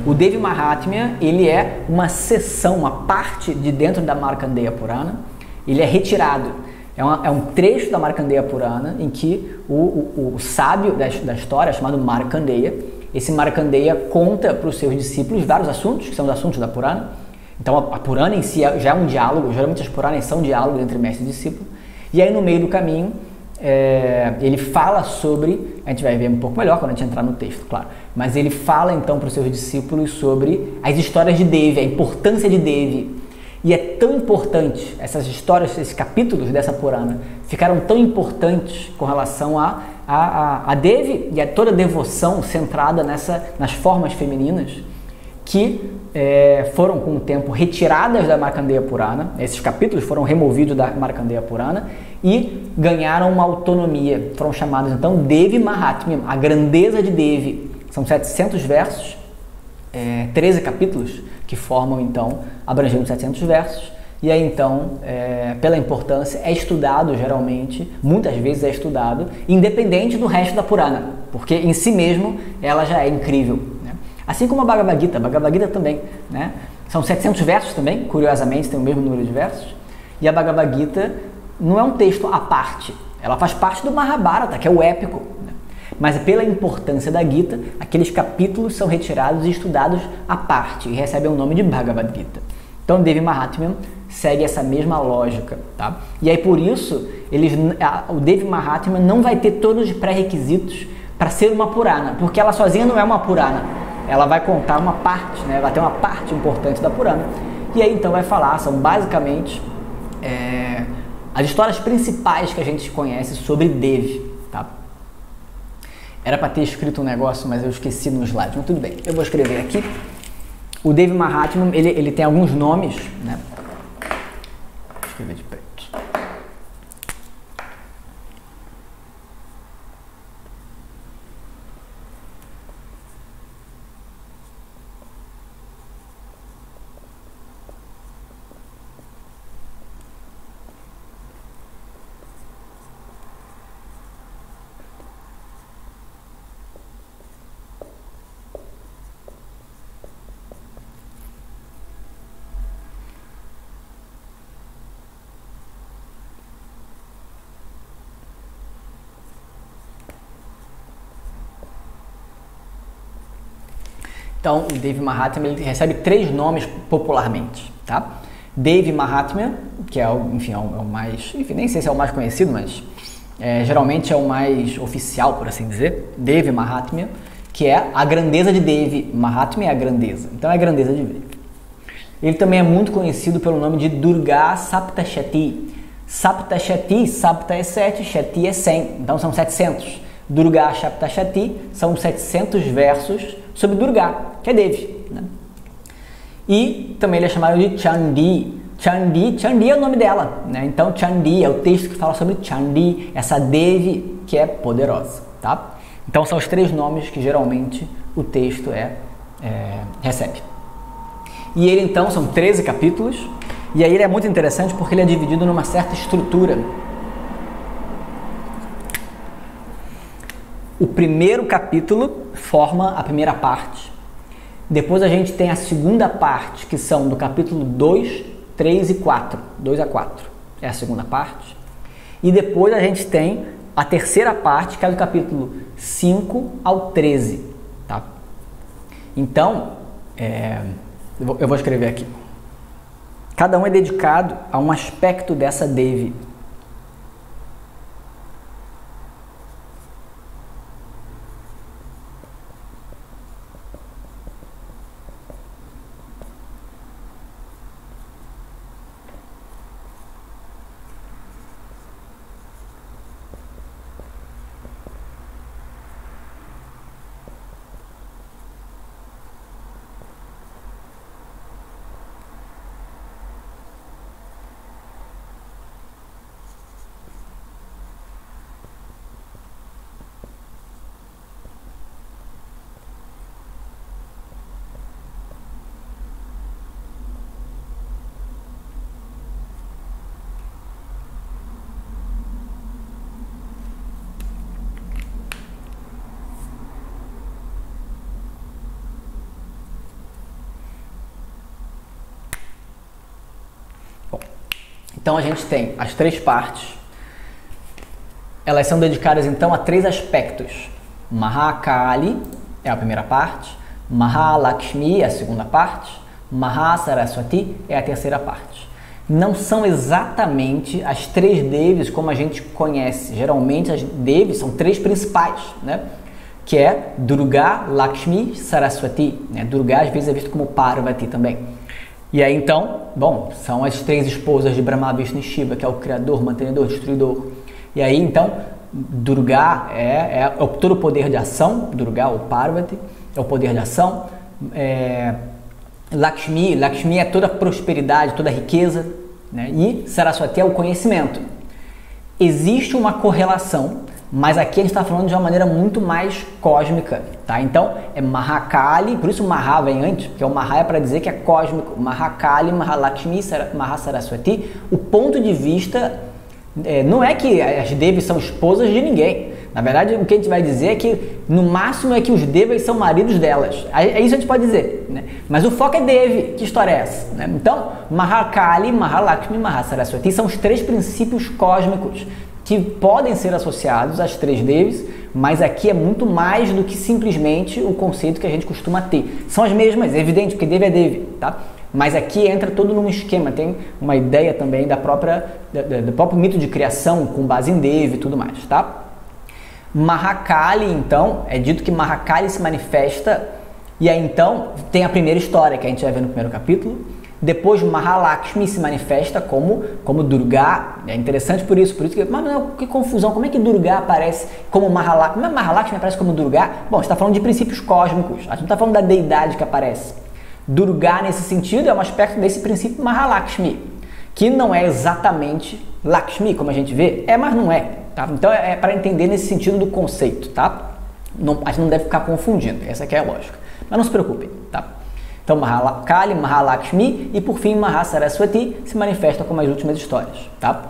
O Devi Mahatmya, ele é uma seção, uma parte de dentro da Markandeya Purana, ele é retirado. É um trecho da Markandeya Purana em que o sábio da história, chamado Markandeya, esse Markandeya conta para os seus discípulos vários assuntos, que são os assuntos da Purana. Então a Purana em si já é um diálogo, geralmente as Puranas são um diálogo entre mestre e discípulo. E aí no meio do caminho, ele fala sobre, a gente vai ver um pouco melhor quando a gente entrar no texto, claro, mas ele fala então para os seus discípulos sobre as histórias de Devi, a importância de Devi. E é tão importante, essas histórias, esses capítulos dessa Purana ficaram tão importantes com relação a Devi e a toda a devoção centrada nas formas femininas que foram com o tempo retiradas da Markandeya Purana. Esses capítulos foram removidos da Markandeya Purana e ganharam uma autonomia. Foram chamados então Devi Mahatmyam, a grandeza de Devi. São 700 versos, 13 capítulos que formam então, abrangendo 700 versos. E aí então, pela importância, é estudado geralmente, muitas vezes é estudado, independente do resto da Purana, porque em si mesmo ela já é incrível. Né? Assim como a Bhagavad Gita também, né? São 700 versos também, curiosamente tem o mesmo número de versos, e a Bhagavad Gita não é um texto à parte, ela faz parte do Mahabharata, que é o épico. Né? Mas pela importância da Gita, aqueles capítulos são retirados e estudados à parte e recebem o nome de Bhagavad Gita. Então Devi Mahatmya segue essa mesma lógica, tá? E aí por isso, o Devi Mahatmya não vai ter todos os pré-requisitos para ser uma Purana, porque ela sozinha não é uma Purana, ela vai contar uma parte, né? Vai ter uma parte importante da Purana, e aí então vai falar, são basicamente as histórias principais que a gente conhece sobre Devi, tá? Era para ter escrito um negócio, mas eu esqueci no slide, mas tudo bem, eu vou escrever aqui. O Devi Mahatmya, ele tem alguns nomes, né? Vou escrever de preto. Então, o Devi Mahatmya ele recebe 3 nomes popularmente, tá? Devi Mahatmya, que é o mais, nem sei se é o mais conhecido, mas geralmente é o mais oficial, por assim dizer. Devi Mahatmya, que é a grandeza de Devi. Mahatmya é a grandeza, então é a grandeza de Devi. Ele também é muito conhecido pelo nome de Durga Saptashati. Saptashati, Sapta é 7, Shati é 100, então são 700. Durga Saptashati são 700 versos sobre Durga, que é Devi. Né? E também ele é chamado de Chandi. Chandi é o nome dela. Né? Então Chandi é o texto que fala sobre Chandi, essa Devi que é poderosa. Tá? Então são os 3 nomes que geralmente o texto recebe. E ele então, são 13 capítulos, E aí ele é muito interessante porque ele é dividido numa certa estrutura. O primeiro capítulo forma a primeira parte. Depois a gente tem a segunda parte, que são do capítulo 2, 3 e 4. 2 a 4 é a segunda parte. E depois a gente tem a terceira parte, que é do capítulo 5 ao 13. Tá? Então, eu vou escrever aqui. Cada um é dedicado a um aspecto dessa Devi. Então a gente tem as três partes, elas são dedicadas então a três aspectos. Mahakali é a primeira parte, Mahalakshmi é a segunda parte, Mahasaraswati é a terceira parte. Não são exatamente as três Devis como a gente conhece. Geralmente as Devis são três principais, né? Que é Durga, Lakshmi, Saraswati. Né? Durga às vezes é visto como Parvati também. E aí então, bom, são as três esposas de Brahma, Vishnu e Shiva, que é o criador, mantenedor, destruidor. E aí então, Durga é todo o poder de ação, Durga ou Parvati, é o poder de ação. Lakshmi é toda a prosperidade, toda a riqueza, né? E Saraswati é o conhecimento. Existe uma correlação, mas aqui a gente está falando de uma maneira muito mais cósmica, tá? Então, é Mahakali, por isso o Maha vem antes, porque o Maha é para dizer que é cósmico. Mahakali, Mahalakshmi, Mahasaraswati, o ponto de vista não é que as Devas são esposas de ninguém. Na verdade, o que a gente vai dizer é que, no máximo, é que os Devas são maridos delas. É isso que a gente pode dizer, né? Mas o foco é Devi. Que história é essa? Né? Então, Mahakali, Mahalakshmi, Mahasaraswati são os três princípios cósmicos que podem ser associados às três Devis, mas aqui é muito mais do que simplesmente o conceito que a gente costuma ter. São as mesmas, é evidente, porque Devi é Devi, tá? Mas aqui entra todo num esquema, tem uma ideia também do próprio mito de criação, com base em Devi e tudo mais, tá? Mahakali, então, é dito que Mahakali se manifesta, e aí então tem a primeira história que a gente vai ver no primeiro capítulo. Depois Mahalakshmi se manifesta como Durga. É interessante por isso que... Mas não, que confusão, como é que Durga aparece como Mahalakshmi? Como é Mahalakshmi aparece como Durga? Bom, você está falando de princípios cósmicos, a gente não está falando da deidade que aparece. Durga, nesse sentido, é um aspecto desse princípio Mahalakshmi, que não é exatamente Lakshmi, como a gente vê, mas não é. Tá? Então é para entender nesse sentido do conceito, tá? A gente não deve ficar confundindo, essa aqui é a lógica. Mas não se preocupem, tá? Então, Mahalakali, Mahalakshmi e, por fim, Mahasaraswati se manifesta como as últimas histórias, tá?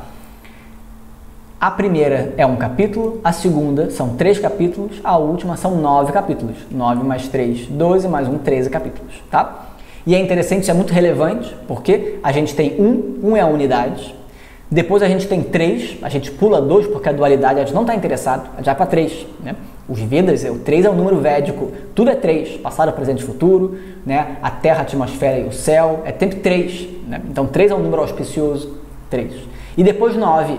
A primeira é um capítulo, a segunda são 3 capítulos, a última são 9 capítulos. 9 mais 3, 12, mais 1, 13 capítulos, tá? E é interessante, isso é muito relevante, porque a gente tem um é a unidade, depois a gente tem 3, a gente pula 2 porque a dualidade a gente não está interessado, a gente vai para 3, né? Os Vedas, o 3 é um número védico, tudo é 3, passado, presente e futuro, né? A Terra, a atmosfera e o céu, é sempre 3, né? Então 3 é um número auspicioso, 3. E depois 9,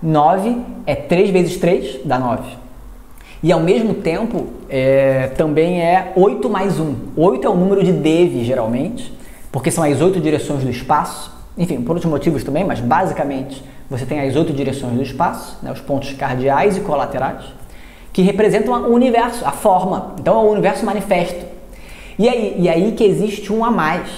9 é 3 vezes 3, dá 9. E ao mesmo tempo, também é 8 mais 1, 8 é o número de Devi geralmente, porque são as 8 direções do espaço, enfim, por outros motivos também, mas basicamente você tem as 8 direções do espaço, né? Os pontos cardeais e colaterais, que representam o universo, a forma. Então é o universo manifesto. E aí que existe um a mais,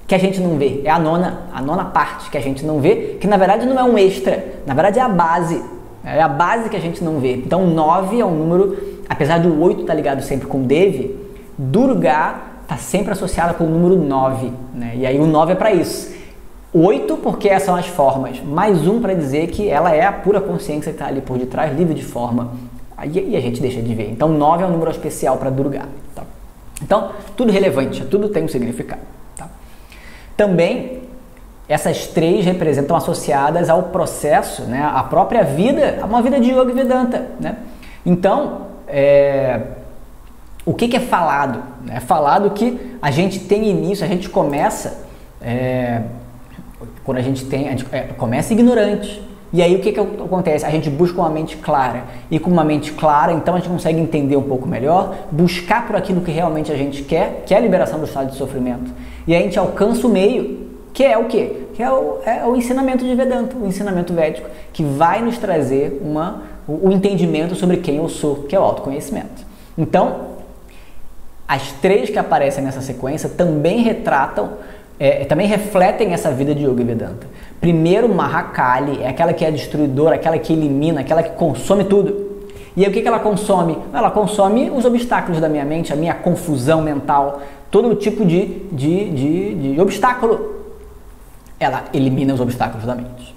que a gente não vê. É a nona parte que a gente não vê, que na verdade não é um extra, na verdade é a base. É a base que a gente não vê. Então 9 é um número, apesar do 8 estar ligado sempre com Devi, Durga está sempre associada com o número 9. Né? E aí o 9 é para isso. 8 porque essas são as formas, mais um para dizer que ela é a pura consciência que está ali por detrás, livre de forma, e a gente deixa de ver. Então 9 é um número especial para Durga. Tá? Então, tudo relevante, tudo tem um significado. Tá? Também, essas 3 representam associadas ao processo, né, a própria vida, uma vida de Yoga e Vedanta. Né? Então, o que é falado? É falado que a gente tem início, a gente começa, quando a gente começa ignorante. E aí o que acontece? A gente busca uma mente clara. E com uma mente clara, então a gente consegue entender um pouco melhor, buscar por aquilo que realmente a gente quer, que é a liberação do estado de sofrimento. E aí a gente alcança o meio, que é o quê? Que é o ensinamento de Vedanta, o ensinamento védico, que vai nos trazer o entendimento sobre quem eu sou, que é o autoconhecimento. Então, as 3 que aparecem nessa sequência também retratam, também refletem essa vida de Yoga e Vedanta. Primeiro, Mahakali é aquela que é destruidora, aquela que elimina, aquela que consome tudo. E aí o que ela consome? Ela consome os obstáculos da minha mente, a minha confusão mental, todo tipo de obstáculo. Ela elimina os obstáculos da mente.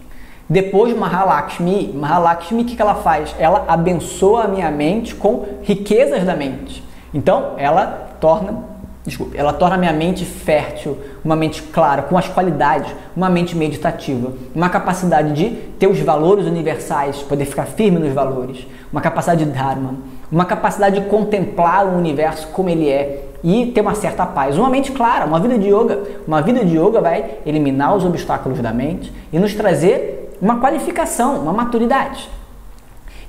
Depois, Mahalakshmi, o que ela faz? Ela abençoa a minha mente com riquezas da mente. Então, ela torna a minha mente fértil, uma mente clara, com as qualidades, uma mente meditativa, uma capacidade de ter os valores universais, poder ficar firme nos valores, uma capacidade de Dharma, uma capacidade de contemplar o universo como ele é e ter uma certa paz. Uma mente clara, uma vida de yoga vai eliminar os obstáculos da mente e nos trazer uma qualificação, uma maturidade.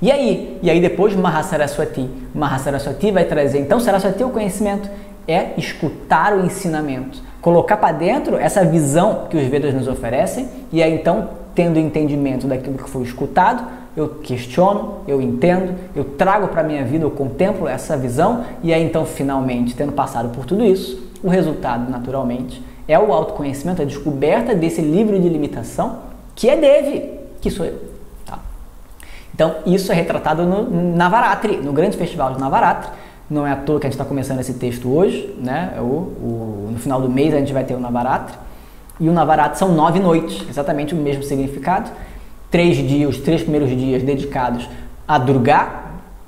E aí depois Mahasaraswati. Mahasaraswati vai trazer, então Saraswati é o conhecimento, é escutar o ensinamento, colocar para dentro essa visão que os Vedas nos oferecem, e aí então, tendo entendimento daquilo que foi escutado, eu questiono, eu entendo, eu trago para a minha vida, eu contemplo essa visão, e aí então, finalmente, tendo passado por tudo isso, o resultado, naturalmente, é o autoconhecimento, a descoberta desse livro de limitação, que é Devi, que sou eu. Tá? Então, isso é retratado no Navaratri, no grande festival de Navaratri. Não é à toa que a gente está começando esse texto hoje, né? No final do mês a gente vai ter o Navaratri. E o Navaratri são 9 noites, exatamente o mesmo significado. 3 dias, os 3 primeiros dias dedicados a Durga,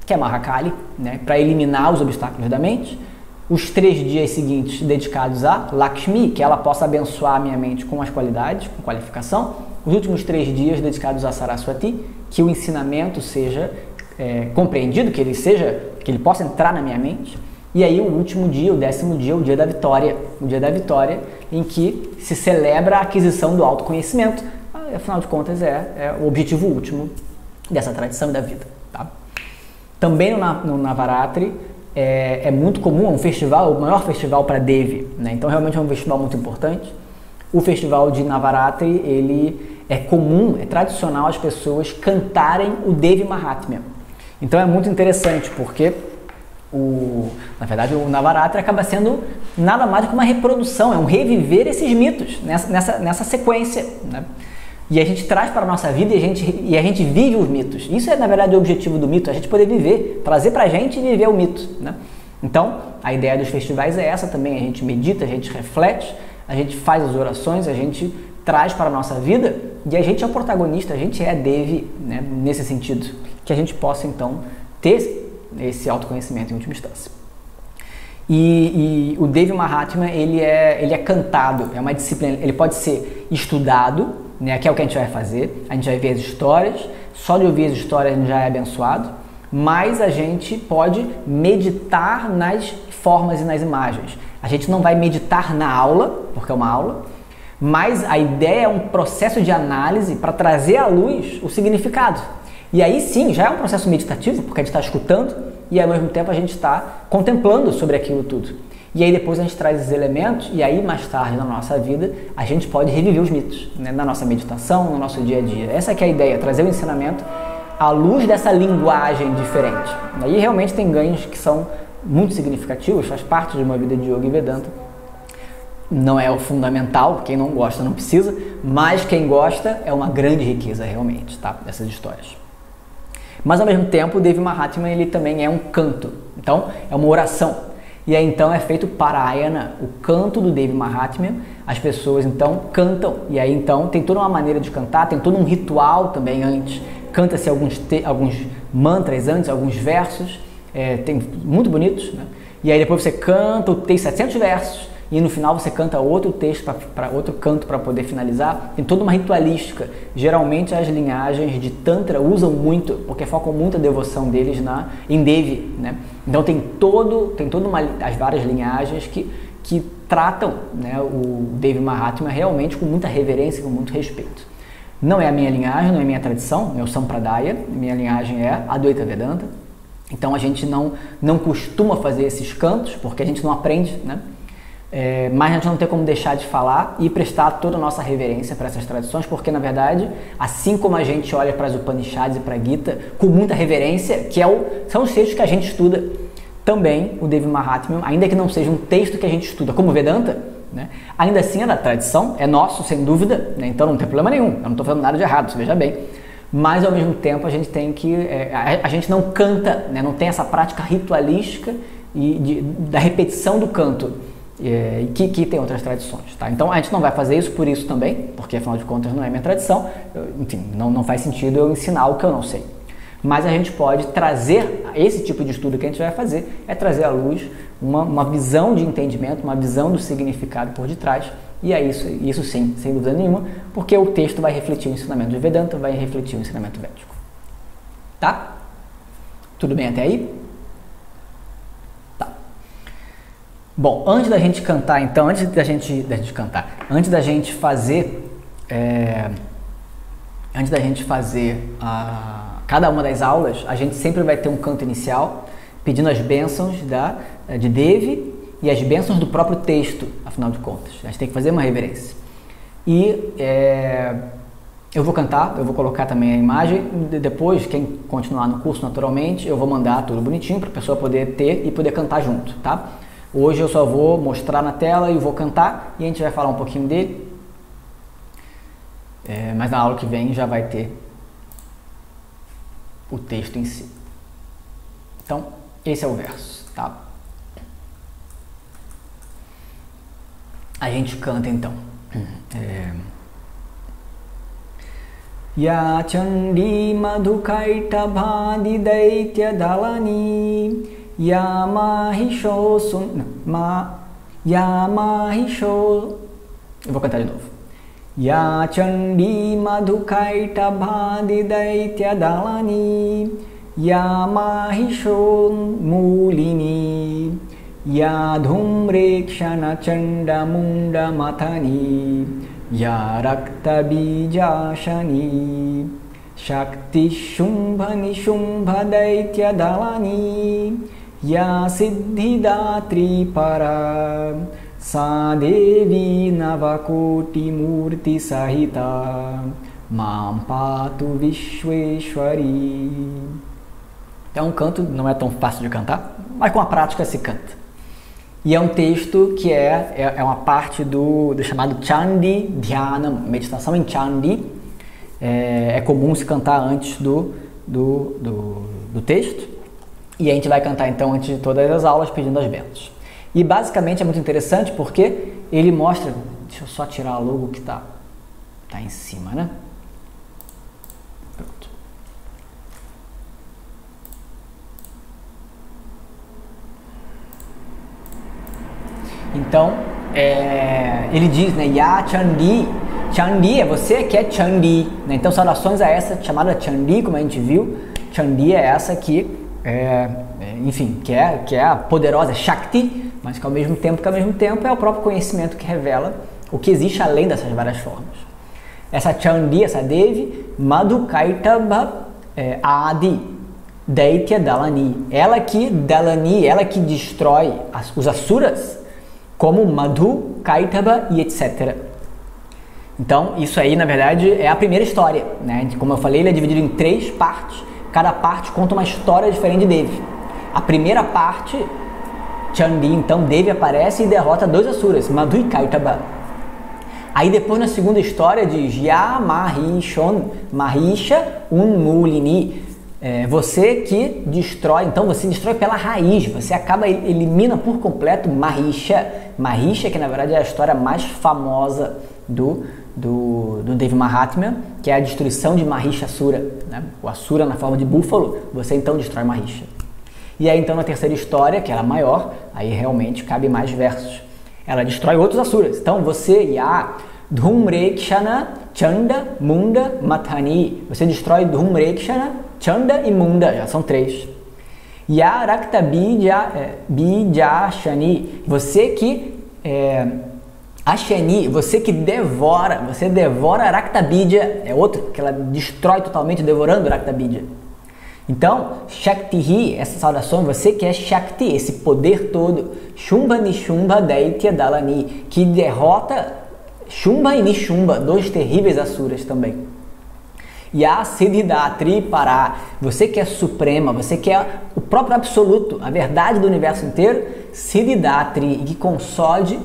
que é Mahakali, né? Para eliminar os obstáculos da mente. Os 3 dias seguintes dedicados a Lakshmi, que ela possa abençoar a minha mente com as qualidades, com qualificação. Os últimos 3 dias dedicados a Saraswati, que o ensinamento seja compreendido, que ele possa entrar na minha mente. E aí o último dia, o 10º dia, o dia da vitória, em que se celebra a aquisição do autoconhecimento. Afinal de contas é o objetivo último dessa tradição da vida. Tá? Também no Navaratri é muito comum, é um festival, o maior festival para Devi, né? Então realmente é um festival muito importante. O festival de Navaratri, ele é comum, é tradicional as pessoas cantarem o Devi Mahatmya. Então é muito interessante, porque na verdade o Navaratri acaba sendo nada mais do que uma reprodução, é um reviver esses mitos nessa sequência, né? E a gente traz para a nossa vida e a gente vive os mitos. Isso é na verdade o objetivo do mito, a gente poder viver, trazer para a gente e viver o mito, né? Então a ideia dos festivais é essa também, a gente medita, a gente reflete, a gente faz as orações, a gente traz para a nossa vida e a gente é o protagonista, a gente é Devi, né, nesse sentido, que a gente possa então ter esse autoconhecimento em última instância. E o Devi Mahatmya, ele é cantado, é uma disciplina, ele pode ser estudado, né, que é o que a gente vai fazer, a gente vai ver as histórias, só de ouvir as histórias a gente já é abençoado, mas a gente pode meditar nas formas e nas imagens. A gente não vai meditar na aula, porque é uma aula, mas a ideia é um processo de análise para trazer à luz o significado. E aí sim, já é um processo meditativo, porque a gente está escutando e ao mesmo tempo a gente está contemplando sobre aquilo tudo. E aí depois a gente traz esses elementos e aí mais tarde na nossa vida a gente pode reviver os mitos, né? Na nossa meditação, no nosso dia a dia. Essa que é a ideia, trazer o ensinamento à luz dessa linguagem diferente. Aí realmente tem ganhos que são muito significativos, faz parte de uma vida de Yoga e Vedanta. Não é o fundamental, quem não gosta não precisa, mas quem gosta é uma grande riqueza realmente, tá? Dessas histórias. Mas ao mesmo tempo o Devi Mahatmya ele também é um canto, então é uma oração. E aí então é feito Parayana, o canto do Devi Mahatmya. As pessoas então cantam, e aí então tem toda uma maneira de cantar, tem todo um ritual também antes. Canta-se alguns mantras antes, alguns versos, tem muito bonitos, né? E aí depois você canta o texto, 700 versos, e no final você canta outro texto, para outro canto para poder finalizar. Tem toda uma ritualística. Geralmente as linhagens de Tantra usam muito, porque focam muito a devoção deles em Devi, né? Então tem as várias linhagens que tratam, né, o Devi Mahatmya realmente com muita reverência, com muito respeito. Não é a minha linhagem, não é a minha tradição, é o Sampradaya, minha linhagem é Advaita Vedanta. Então a gente não costuma fazer esses cantos, porque a gente não aprende, né? Mas a gente não tem como deixar de falar e prestar toda a nossa reverência para essas tradições, porque na verdade, assim como a gente olha para as Upanishads e para a Gita com muita reverência, que são os textos que a gente estuda, também o Devi Mahatmya, ainda que não seja um texto que a gente estuda como Vedanta, né, ainda assim é da tradição, é nosso sem dúvida, né, então não tem problema nenhum, eu não estou falando nada de errado, você veja bem. Mas ao mesmo tempo a gente tem que, a gente não canta, né, não tem essa prática ritualística da repetição do canto, que tem outras tradições, tá? Então a gente não vai fazer isso por isso também, porque afinal de contas não é minha tradição, enfim, não faz sentido eu ensinar o que eu não sei. Mas a gente pode trazer, esse tipo de estudo que a gente vai fazer, é trazer à luz uma visão de entendimento, uma visão do significado por detrás, e é isso sim, sem dúvida nenhuma, porque o texto vai refletir o ensinamento de Vedanta, vai refletir o ensinamento védico. Tá? Tudo bem até aí? Tá. Bom, antes da gente cantar, então, antes da gente fazer cada uma das aulas, a gente sempre vai ter um canto inicial, pedindo as bênçãos de Devi e as bênçãos do próprio texto, afinal de contas. A gente tem que fazer uma reverência. E eu vou cantar, eu vou colocar também a imagem, depois, quem continuar no curso naturalmente, eu vou mandar tudo bonitinho para a pessoa poder ter e poder cantar junto, tá? Hoje eu só vou mostrar na tela e vou cantar, e a gente vai falar um pouquinho dele, mas na aula que vem já vai ter o texto em si. Então, esse é o verso, tá? A gente canta então. Ya Chandi Madhukaita Bhadi Daitya Dalani Ya Mahisho Eu vou cantar de novo. Ya Chandi Madhukaita Bhadi Daitya Dalani Ya Mahisho Mulini Ya Dhumrekshana Chanda Munda Matani Ya Rakta Bijashani Shakti Shumbha Nishumbha Daitya Dalani Ya Siddhidatri Para Sadevi Navakoti Murti Sahita Mampatu Vishweshwari. É um canto, não é tão fácil de cantar, mas com a prática se canta. E é um texto que é uma parte do chamado Chandi Dhyanam, meditação em Chandi. É comum se cantar antes do texto. E a gente vai cantar então antes de todas as aulas pedindo as bênçãos. E basicamente é muito interessante porque ele mostra... Deixa eu só tirar a logo que tá em cima, né? Pronto. Então, ele diz, né, Ya Chandi. Chandi é você que é Chandi, né? Então, saudações a essa chamada Chandi, como a gente viu. Chandi é essa que, enfim, que é a poderosa Shakti, mas que ao mesmo tempo é o próprio conhecimento que revela o que existe além dessas várias formas. Essa Chandi, essa Devi, Madhukaitabha Adi Daitya Dalani. Ela que destrói os asuras, como Madhu, Kaitaba e etc. Então, isso aí, na verdade, é a primeira história, né? Como eu falei, ele é dividido em 3 partes. Cada parte conta uma história diferente de Devi. A primeira parte, Chandi, então, Devi aparece e derrota 2 asuras, Madhu e Kaitaba. Aí depois, na segunda história, diz Ya Mahishon, Mahisha Unmulini. Você que destrói, então você destrói pela raiz, você elimina por completo Mahisha. Mahisha, que na verdade é a história mais famosa do Devi Mahatmya, que é a destruição de Mahishasura, né? O Asura na forma de búfalo, você então destrói Mahisha. E aí então na terceira história, que era a maior, aí realmente cabe mais versos. Ela destrói outros Asuras. Então você, Dhumrekshana, Chanda, Munda, Mathani. Você destrói Dhumrekshana, Chanda e Munda, já são 3. Rakta Bijashani, você que Ashani, você que devora, você devora Rakta Bija, é outro que ela destrói totalmente, devorando Rakta Bija. Então, Shaktihi, essa saudação, você que é Shakti, esse poder todo, Shumba Nishumba Daitya Dalani, que derrota Shumba e Nishumba, 2 terríveis Asuras também. Siddhidatri Para, você que é suprema, você que é o próprio absoluto, a verdade do universo inteiro, Siddhidatri, que concede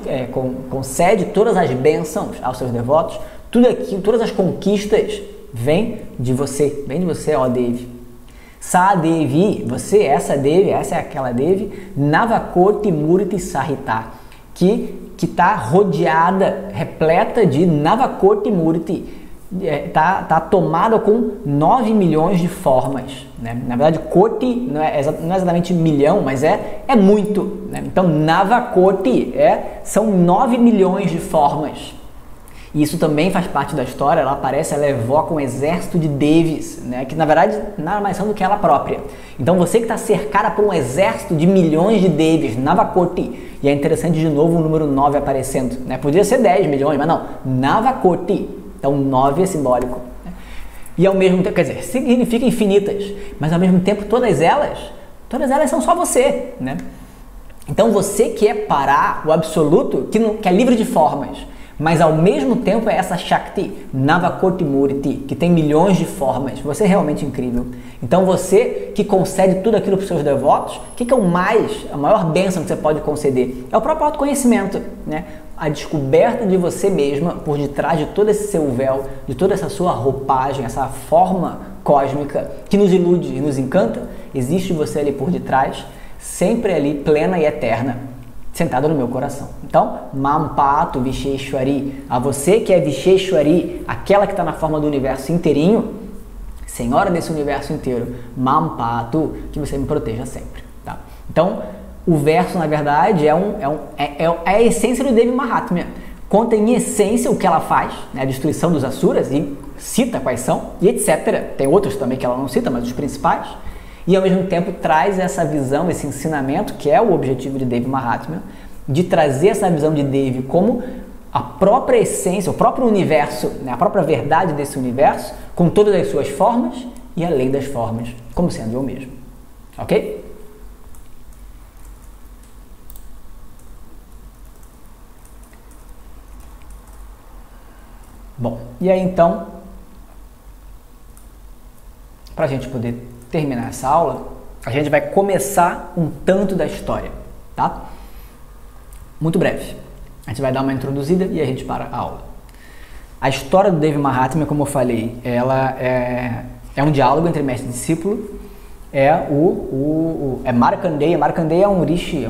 todas as bênçãos aos seus devotos, tudo aquilo, todas as conquistas vêm de você, ó Devi. Sadevi, você, essa é aquela Devi, Navakoti Murti Sahita, que está rodeada, repleta de Navakoti Murti, tá tomada com 9 milhões de formas, né? Na verdade, Koti não é exatamente milhão, mas é muito, né? Então, Navakoti são 9 milhões de formas. E isso também faz parte da história, ela evoca um exército de Devis, né? Que na verdade nada mais são do que ela própria. Então você que está cercada por um exército de milhões de Devis, Navakoti, e é interessante de novo o número 9 aparecendo, né? Podia ser 10 milhões, mas não, Navakoti, então 9 é simbólico. Né? E ao mesmo tempo, quer dizer, significa infinitas, mas ao mesmo tempo todas elas são só você, né? Então você que é Pará, o absoluto, que é livre de formas, mas ao mesmo tempo é essa Shakti, Navakoti Murti, que tem milhões de formas. Você é realmente incrível. Então você que concede tudo aquilo para os seus devotos, o que é a maior bênção que você pode conceder? É o próprio autoconhecimento, né? A descoberta de você mesma por detrás de todo esse seu véu, de toda essa sua roupagem, essa forma cósmica que nos ilude e nos encanta, existe você ali por detrás, sempre ali plena e eterna, sentada no meu coração. Então, Mampatu Visheshwari, a você que é Visheshwari, aquela que está na forma do universo inteirinho, Senhora desse universo inteiro, Mampatu, que você me proteja sempre. Tá? Então, o verso, na verdade, é a essência do Devi Mahatmya. Conta em essência o que ela faz, né? A destruição dos Asuras, e cita quais são, e etc. Tem outros também que ela não cita, mas os principais. E ao mesmo tempo traz essa visão, esse ensinamento, que é o objetivo de Devi Mahatmya, de trazer essa visão de Devi como a própria essência, o próprio universo, né? A própria verdade desse universo, com todas as suas formas e além das formas, como sendo eu mesmo. Ok? Bom, e aí então, para a gente poder terminar essa aula, a gente vai começar um tanto da história, tá? Muito breve. A gente vai dar uma introduzida e a gente para a aula. A história do Devi Mahatmya, como eu falei, ela é um diálogo entre mestre e discípulo. É Markandeya. Markandeya é um rishi.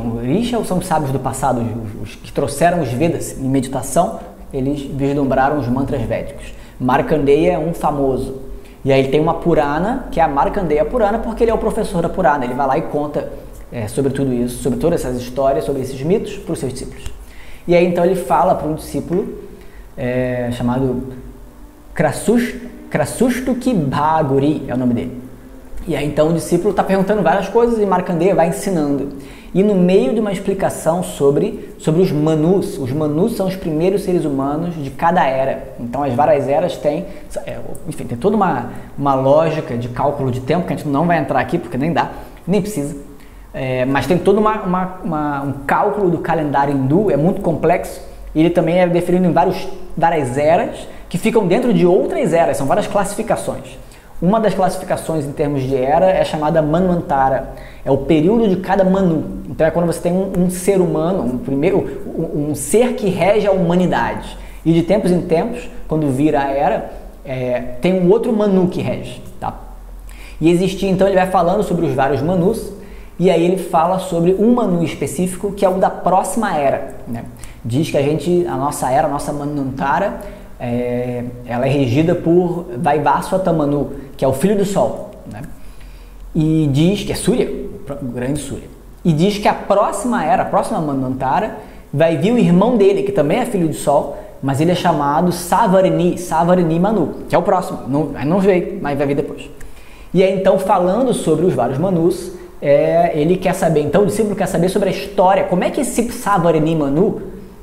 Ou são os sábios do passado, os que trouxeram os Vedas em meditação, eles vislumbraram os mantras védicos. Markandeya é um famoso. E aí ele tem uma Purana, que é a Markandeya Purana, porque ele é o professor da Purana. Ele vai lá e conta sobre tudo isso, sobre todas essas histórias, sobre esses mitos, para os seus discípulos. E aí então ele fala para um discípulo chamado Krasushtuki Bhaguri, é o nome dele. E aí então o discípulo está perguntando várias coisas e Markandeya vai ensinando. E no meio de uma explicação sobre os Manus são os primeiros seres humanos de cada era. Então as várias eras têm, enfim, tem toda uma lógica de cálculo de tempo, que a gente não vai entrar aqui porque nem dá, nem precisa. Mas tem todo um cálculo do calendário hindu, é muito complexo. E ele também é definido em várias eras que ficam dentro de outras eras, são várias classificações. Uma das classificações em termos de era é chamada Manvantara, é o período de cada Manu. Então é quando você tem um ser humano, um ser que rege a humanidade. E de tempos em tempos, quando vira a era, tem um outro Manu que rege. Tá? E existia, então ele vai falando sobre os vários Manus, e aí ele fala sobre um Manu específico, que é o da próxima era, né? Diz que a nossa era, a nossa Manvantara, ela é regida por Vaivasvata Manu, que é o filho do Sol, né? E diz que é Surya, o grande Surya. E diz que a próxima era, a próxima Manvantara, vai vir o irmão dele, que também é filho do Sol, mas ele é chamado Savarani Manu, que é o próximo. Não veio, mas vai vir depois. E aí então, falando sobre os vários Manus, ele quer saber, então o discípulo quer saber sobre a história, como é que esse Savarani Manu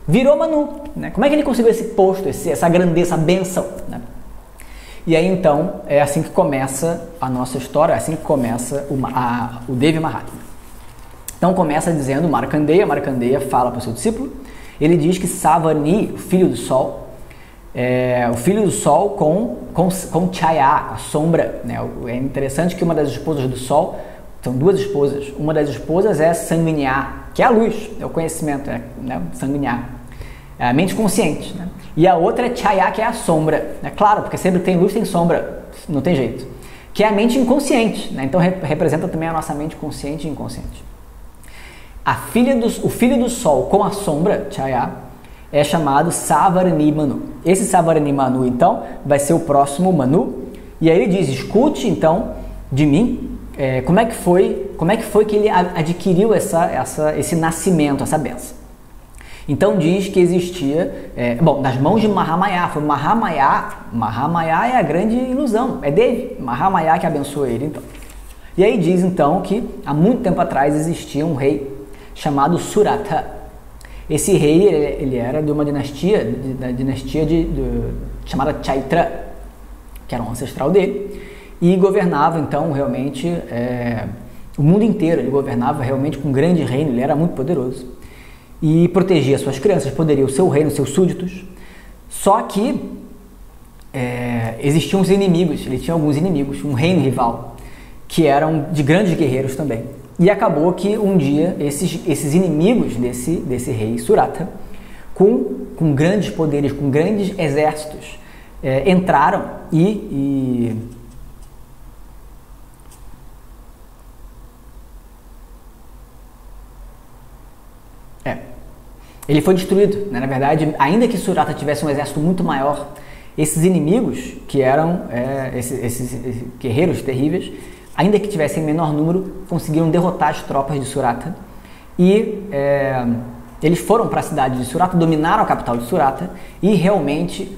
virou Manu, né? Como é que ele conseguiu esse posto, essa grandeza, essa bênção, né? E aí então, é assim que começa a nossa história, é assim que começa o Devi Mahatmya. Então começa dizendo Markandeya fala para o seu discípulo, ele diz que Savarani, o filho do Sol, o filho do Sol com Chaya, a sombra, né? É interessante que uma das esposas do Sol, são duas esposas, uma das esposas é Sanguinya, que é a luz, é o conhecimento, né? Sanguinya, é a mente consciente, né? E a outra é Chaya, que é a sombra, é claro, porque sempre tem luz, tem sombra, não tem jeito, que é a mente inconsciente, né? Então representa também a nossa mente consciente e inconsciente. O filho do Sol com a sombra, Chaya, é chamado Savarani Manu. Esse Savarani Manu, então, vai ser o próximo Manu. E aí ele diz, escute, então, de mim, como é que foi que ele adquiriu esse nascimento, essa benção. Então diz que existia, nas mãos de Mahamaya, foi Mahamaya é a grande ilusão, é Devi, Mahamaya que abençoa ele, então. E aí diz, então, que há muito tempo atrás existia um rei chamado Suratha. Esse rei, ele era de uma dinastia, chamada Chaitra, que era um ancestral dele, e governava, então, realmente, o mundo inteiro. Ele governava realmente com um grande reino, ele era muito poderoso, e protegia suas crianças, poderia o seu reino, seus súditos. Só que existiam os inimigos, ele tinha alguns inimigos, um reino rival, que eram de grandes guerreiros também. E acabou que um dia esses inimigos desse rei Suratha, com grandes poderes, com grandes exércitos, entraram ele foi destruído, né? Na verdade, ainda que Suratha tivesse um exército muito maior, esses inimigos, que eram esses guerreiros terríveis, ainda que tivessem menor número, conseguiram derrotar as tropas de Suratha e eles foram para a cidade de Suratha, dominaram a capital de Suratha e realmente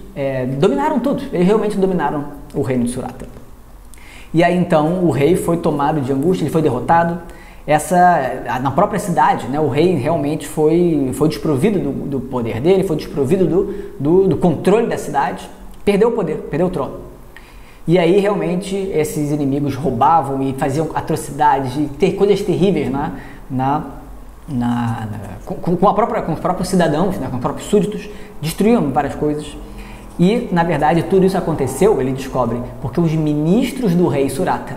dominaram tudo, eles realmente dominaram o reino de Suratha. E aí então o rei foi tomado de angústia, ele foi derrotado. Na própria cidade, né, o rei realmente foi desprovido do poder dele, foi desprovido do controle da cidade, perdeu o poder, perdeu o trono. E aí realmente esses inimigos roubavam e faziam atrocidades e coisas terríveis com os próprios cidadãos, né, com os próprios súditos, destruíam várias coisas. E na verdade tudo isso aconteceu, ele descobre, porque os ministros do rei Suratha,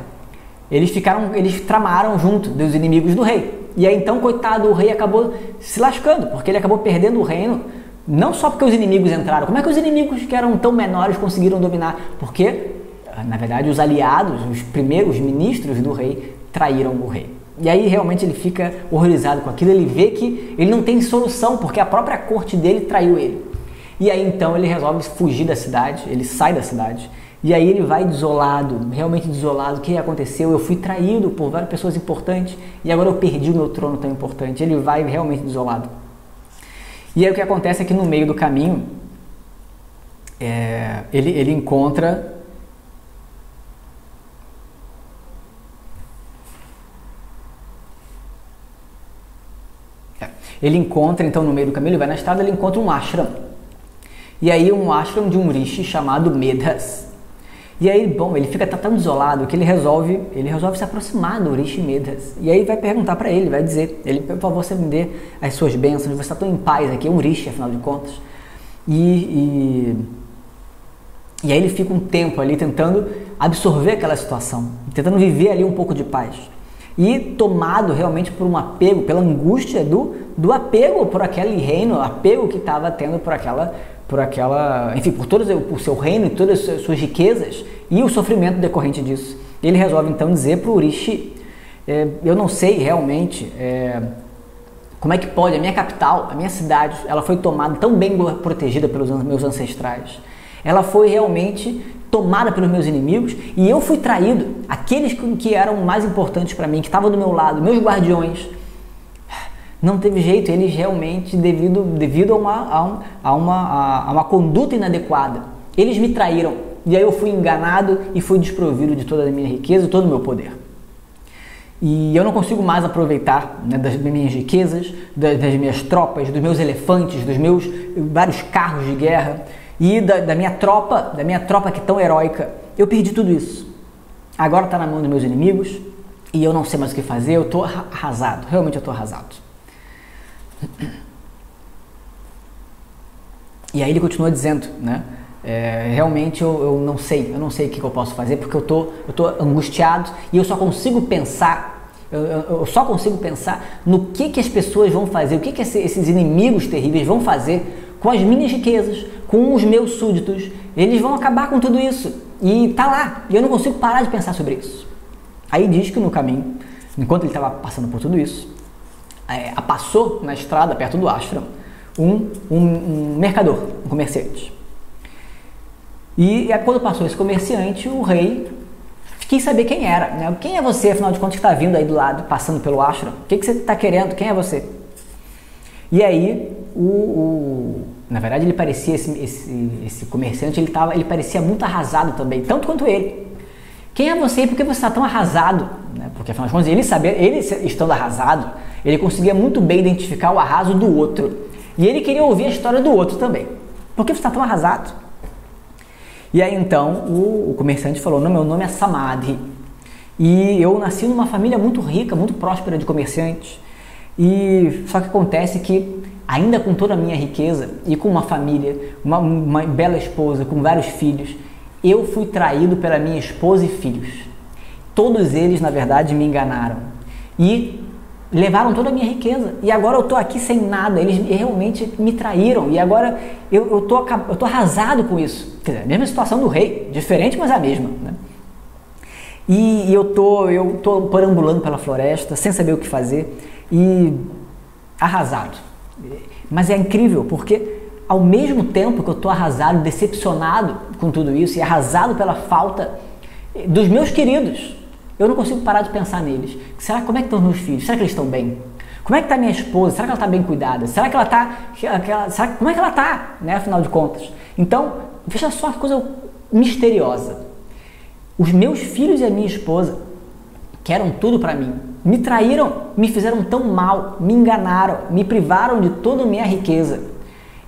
eles tramaram junto dos inimigos do rei. E aí então, coitado, o rei acabou se lascando, porque ele acabou perdendo o reino, não só porque os inimigos entraram. Como é que os inimigos que eram tão menores conseguiram dominar? Porque, na verdade, os aliados, os primeiros ministros do rei, traíram o rei. E aí realmente ele fica horrorizado com aquilo, ele vê que ele não tem solução, porque a própria corte dele traiu ele. E aí então ele resolve fugir da cidade, ele sai da cidade. E aí ele vai desolado, realmente desolado. O que aconteceu? Eu fui traído por várias pessoas importantes e agora eu perdi o meu trono tão importante. Ele vai realmente desolado. E aí o que acontece é que no meio do caminho, ele encontra... Ele encontra, então, no meio do caminho, ele vai na estrada, ele encontra um ashram. E aí um ashram de um rishi chamado Medhas. E aí, bom, ele fica tão desolado que ele resolve se aproximar do Rishi Medhas. E aí vai perguntar para ele, vai dizer, por favor, você me dê as suas bênçãos, você está tão em paz aqui, é um Rishi, afinal de contas. E aí ele fica um tempo ali tentando absorver aquela situação, tentando viver ali um pouco de paz. E tomado realmente por um apego, pela angústia do apego por aquele reino, apego que estava tendo por aquela, enfim, por todo o seu reino e todas as suas riquezas e o sofrimento decorrente disso. Ele resolve então dizer para o Urishi, eu não sei realmente como é que pode, a minha capital, a minha cidade, ela foi tomada, tão bem protegida pelos meus ancestrais, ela foi realmente tomada pelos meus inimigos e eu fui traído, aqueles que eram mais importantes para mim, que estavam do meu lado, meus guardiões, não teve jeito, eles realmente, devido a uma conduta inadequada, eles me traíram e aí eu fui enganado e fui desprovido de toda a minha riqueza e todo o meu poder. E eu não consigo mais aproveitar, né, das minhas riquezas, das minhas tropas, dos meus elefantes, dos meus vários carros de guerra e da minha tropa que é tão heróica. Eu perdi tudo isso. Agora está na mão dos meus inimigos e eu não sei mais o que fazer, eu estou arrasado, realmente eu estou arrasado. E aí ele continua dizendo, né? Realmente eu não sei o que eu posso fazer porque eu tô angustiado e eu só consigo pensar, eu só consigo pensar no que as pessoas vão fazer, o que esses inimigos terríveis vão fazer com as minhas riquezas, com os meus súditos. Eles vão acabar com tudo isso e tá lá, e eu não consigo parar de pensar sobre isso. Aí diz que no caminho, enquanto ele estava passando por tudo isso, passou na estrada perto do ashram um mercador, um comerciante. E quando passou esse comerciante, o rei quis saber quem era, né? Quem é você, afinal de contas, que está vindo aí do lado, passando pelo ashram? O que você está querendo? Quem é você? E aí, na verdade, ele parecia, esse comerciante, ele parecia muito arrasado também, tanto quanto ele. Quem é você e por que você está tão arrasado? Né? Porque, afinal de contas, ele estando arrasado, ele conseguia muito bem identificar o arraso do outro. E ele queria ouvir a história do outro também. Por que você está tão arrasado? E aí então o comerciante falou, não, meu nome é Samadhi e eu nasci numa família muito rica, muito próspera de comerciantes, e só que acontece que ainda com toda a minha riqueza e com uma família, uma bela esposa, com vários filhos, eu fui traído pela minha esposa e filhos. Todos eles na verdade me enganaram e levaram toda a minha riqueza e agora eu estou aqui sem nada, eles realmente me traíram e agora eu tô arrasado com isso. Quer dizer, a mesma situação do rei, diferente, mas a mesma, né? E eu tô perambulando pela floresta sem saber o que fazer e arrasado. Mas é incrível porque ao mesmo tempo que eu tô arrasado, decepcionado com tudo isso e arrasado pela falta dos meus queridos, eu não consigo parar de pensar neles. Como é que estão os meus filhos? Será que eles estão bem? Como é que está minha esposa? Será que ela está bem cuidada? Será que ela está... Como é que ela está, né, afinal de contas? Então, veja só que coisa misteriosa. Os meus filhos e a minha esposa, que eram tudo para mim, me traíram, me fizeram tão mal, me enganaram, me privaram de toda a minha riqueza.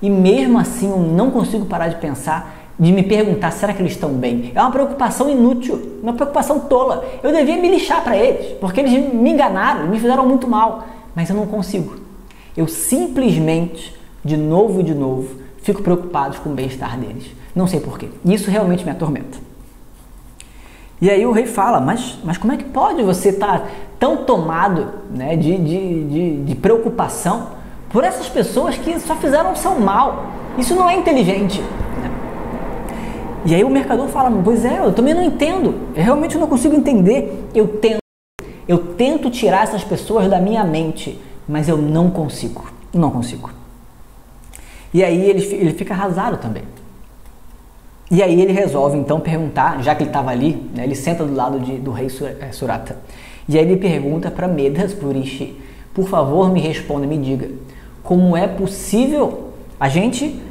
E mesmo assim eu não consigo parar de pensar, de me perguntar, será que eles estão bem? É uma preocupação inútil, uma preocupação tola. Eu devia me lixar para eles, porque eles me enganaram, me fizeram muito mal, mas eu não consigo. Eu simplesmente, de novo, fico preocupado com o bem-estar deles. Não sei porquê. Isso realmente me atormenta. E aí o rei fala, mas como é que pode você estar tão tomado, né, de preocupação por essas pessoas que só fizeram o seu mal? Isso não é inteligente. E aí o mercador fala, pois é, eu também não entendo, eu realmente não consigo entender, eu tento tirar essas pessoas da minha mente, mas eu não consigo. E aí ele fica arrasado também. E aí ele resolve então perguntar, já que ele estava ali, né, ele senta do lado do rei Surata, e aí ele pergunta para Medhas Purishi, por favor me responda, me diga, como é possível a gente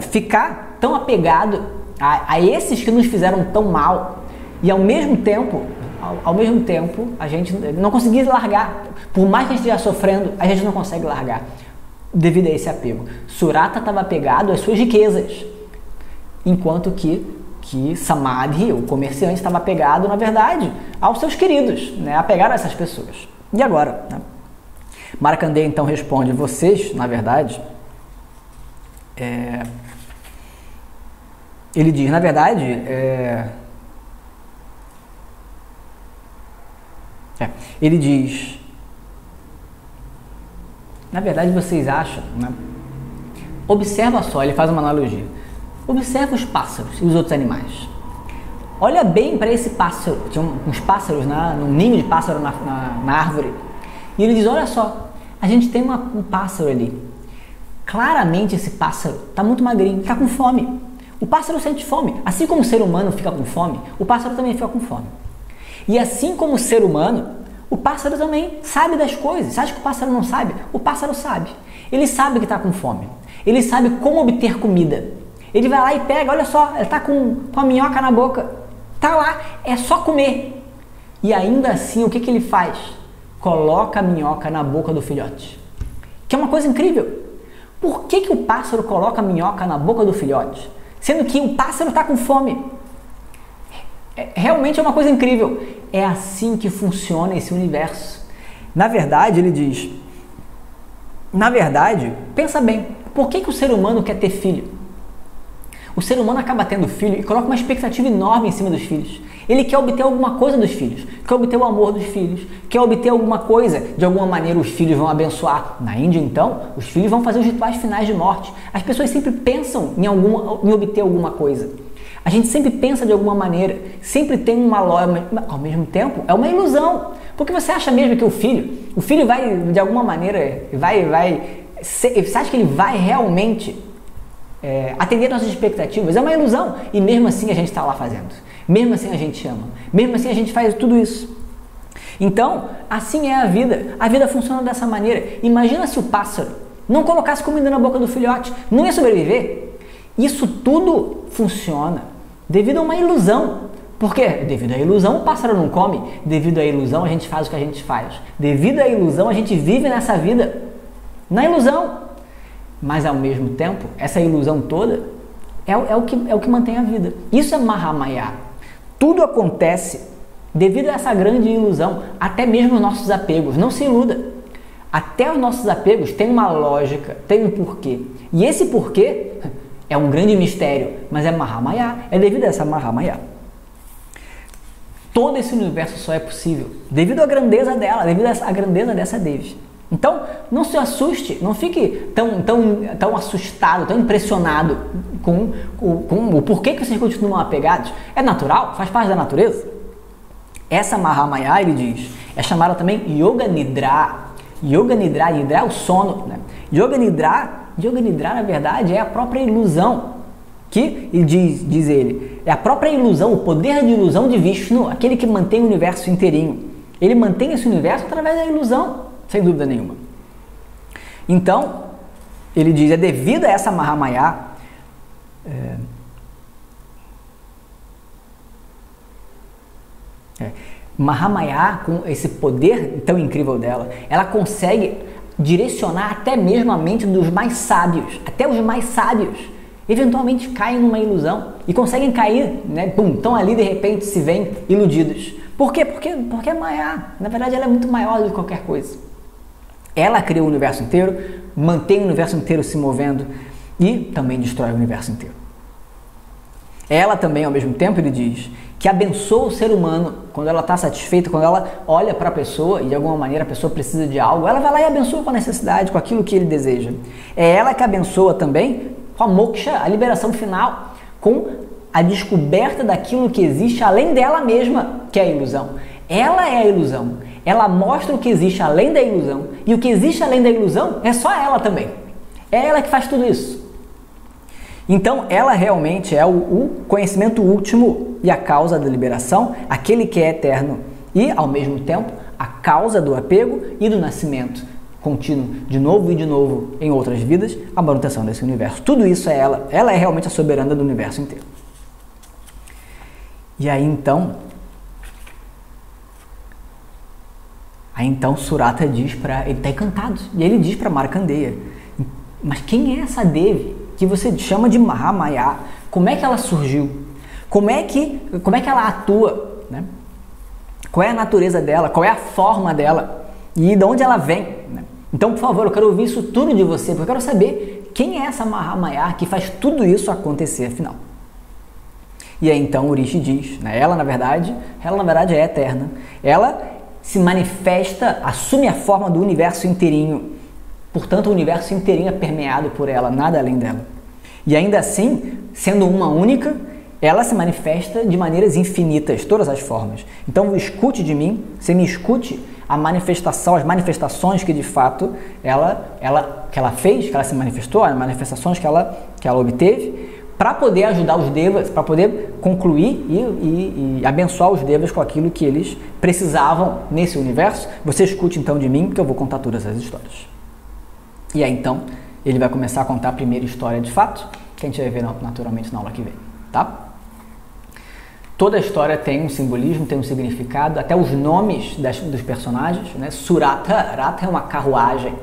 ficar tão apegado a esses que nos fizeram tão mal e ao mesmo tempo a gente não conseguir largar, por mais que a gente esteja sofrendo, a gente não consegue largar devido a esse apego. Surata estava apegado às suas riquezas, enquanto que Samadhi, o comerciante, estava apegado, na verdade, aos seus queridos, né? Apegado a essas pessoas. E agora? Né? Markandeya então responde, vocês, na verdade, ele diz, na verdade, ele diz, na verdade vocês acham, né? Observa só, ele faz uma analogia, observa os pássaros e os outros animais. olha bem para esse pássaro. Tinha uns pássaros, num ninho de pássaro na árvore. E ele diz, olha só, a gente tem um pássaro ali. Claramente esse pássaro está muito magrinho, está com fome. O pássaro sente fome. Assim como o ser humano fica com fome, o pássaro também fica com fome. E assim como o ser humano, o pássaro também sabe das coisas. Você acha que o pássaro não sabe? O pássaro sabe. Ele sabe que está com fome. Ele sabe como obter comida. Ele vai lá e pega, olha só, ele está com a minhoca na boca. Está lá, é só comer. E ainda assim, o que ele faz? Coloca a minhoca na boca do filhote. Que é uma coisa incrível. Por que o pássaro coloca a minhoca na boca do filhote? Sendo que o pássaro está com fome. Realmente é uma coisa incrível. É assim que funciona esse universo. Na verdade, ele diz... Na verdade, pensa bem. Por que o ser humano quer ter filho? O ser humano acaba tendo filho e coloca uma expectativa enorme em cima dos filhos. Ele quer obter alguma coisa dos filhos, quer obter o amor dos filhos, quer obter alguma coisa, de alguma maneira os filhos vão abençoar. Na Índia, então, os filhos vão fazer os rituais finais de morte. As pessoas sempre pensam em obter alguma coisa. A gente sempre pensa de alguma maneira, sempre tem uma lógica, mas ao mesmo tempo é uma ilusão. Porque você acha mesmo que o filho vai, de alguma maneira, você acha que ele vai realmente atender nossas expectativas? É uma ilusão. E mesmo assim a gente está lá fazendo. Mesmo assim a gente ama. Mesmo assim a gente faz tudo isso. Então, assim é a vida. A vida funciona dessa maneira. Imagina se o pássaro não colocasse comida na boca do filhote. Não ia sobreviver. Isso tudo funciona devido a uma ilusão. Por quê? Devido à ilusão o pássaro não come. Devido à ilusão a gente faz o que a gente faz. Devido à ilusão a gente vive nessa vida. Na ilusão. Mas ao mesmo tempo, essa ilusão toda é o que mantém a vida. Isso é Mahamaya. Tudo acontece devido a essa grande ilusão, até mesmo os nossos apegos. Não se iluda. Até os nossos apegos têm uma lógica, tem um porquê. E esse porquê é um grande mistério, mas é Mahamaya, é devido a essa Mahamaya. Todo esse universo só é possível devido à grandeza dela, devido à grandeza dessa Devi. Então, não se assuste, não fique tão assustado, tão impressionado com o porquê que vocês continuam apegados. É natural, faz parte da natureza. Essa Mahamaya, ele diz, é chamada também Yoga Nidra. Yoga Nidra, Nidra é o sono. Né? Yoga Nidra, na verdade, é a própria ilusão. Que, diz ele, é a própria ilusão, o poder de ilusão de Vishnu, aquele que mantém o universo inteirinho. Ele mantém esse universo através da ilusão. Sem dúvida nenhuma. Então, ele diz, é devido a essa Mahamaya, Mahamaya, com esse poder tão incrível dela, ela consegue direcionar até mesmo a mente dos mais sábios. Até os mais sábios, eventualmente caem numa ilusão e conseguem cair, né? Pum, estão ali de repente se veem iludidos. Por quê? Porque é Maya. Na verdade, ela é muito maior do que qualquer coisa. Ela cria o universo inteiro, mantém o universo inteiro se movendo e também destrói o universo inteiro. Ela também, ao mesmo tempo, ele diz que abençoa o ser humano quando ela está satisfeita, quando ela olha para a pessoa e de alguma maneira a pessoa precisa de algo, ela vai lá e abençoa com a necessidade, com aquilo que ele deseja. É ela que abençoa também com a moksha, a liberação final, com a descoberta daquilo que existe além dela mesma, que é a ilusão. Ela é a ilusão. Ela mostra o que existe além da ilusão. E o que existe além da ilusão é só ela também. É ela que faz tudo isso. Então, ela realmente é o conhecimento último e a causa da liberação, aquele que é eterno e, ao mesmo tempo, a causa do apego e do nascimento contínuo, de novo e de novo, em outras vidas, a manutenção desse universo. Tudo isso é ela. Ela é realmente a soberana do universo inteiro. E aí, então Surata diz para... Ele está encantado. E ele diz para Markandeya, mas quem é essa Devi que você chama de Mahamaya? Como é que ela surgiu? Como é que ela atua? Né? Qual é a natureza dela? Qual é a forma dela? E de onde ela vem? Né? Então, por favor, eu quero ouvir isso tudo de você, porque eu quero saber quem é essa Mahamaya que faz tudo isso acontecer, afinal. E aí, então, o Rishi diz, né? Ela, na verdade, é eterna. Ela se manifesta, assume a forma do universo inteirinho. Portanto, o universo inteirinho é permeado por ela, nada além dela. E ainda assim, sendo uma única, ela se manifesta de maneiras infinitas, todas as formas. Então, escute de mim, você me escute a manifestação, as manifestações que de fato que ela fez, que ela se manifestou, as manifestações que ela obteve, para poder ajudar os devas, para poder concluir e abençoar os devas com aquilo que eles precisavam nesse universo. Você escute então de mim, que eu vou contar todas as histórias. E aí então, ele vai começar a contar a primeira história de fato, que a gente vai ver naturalmente na aula que vem, tá? Toda a história tem um simbolismo, tem um significado, até os nomes dos personagens, né? Surata, Rata é uma carruagem.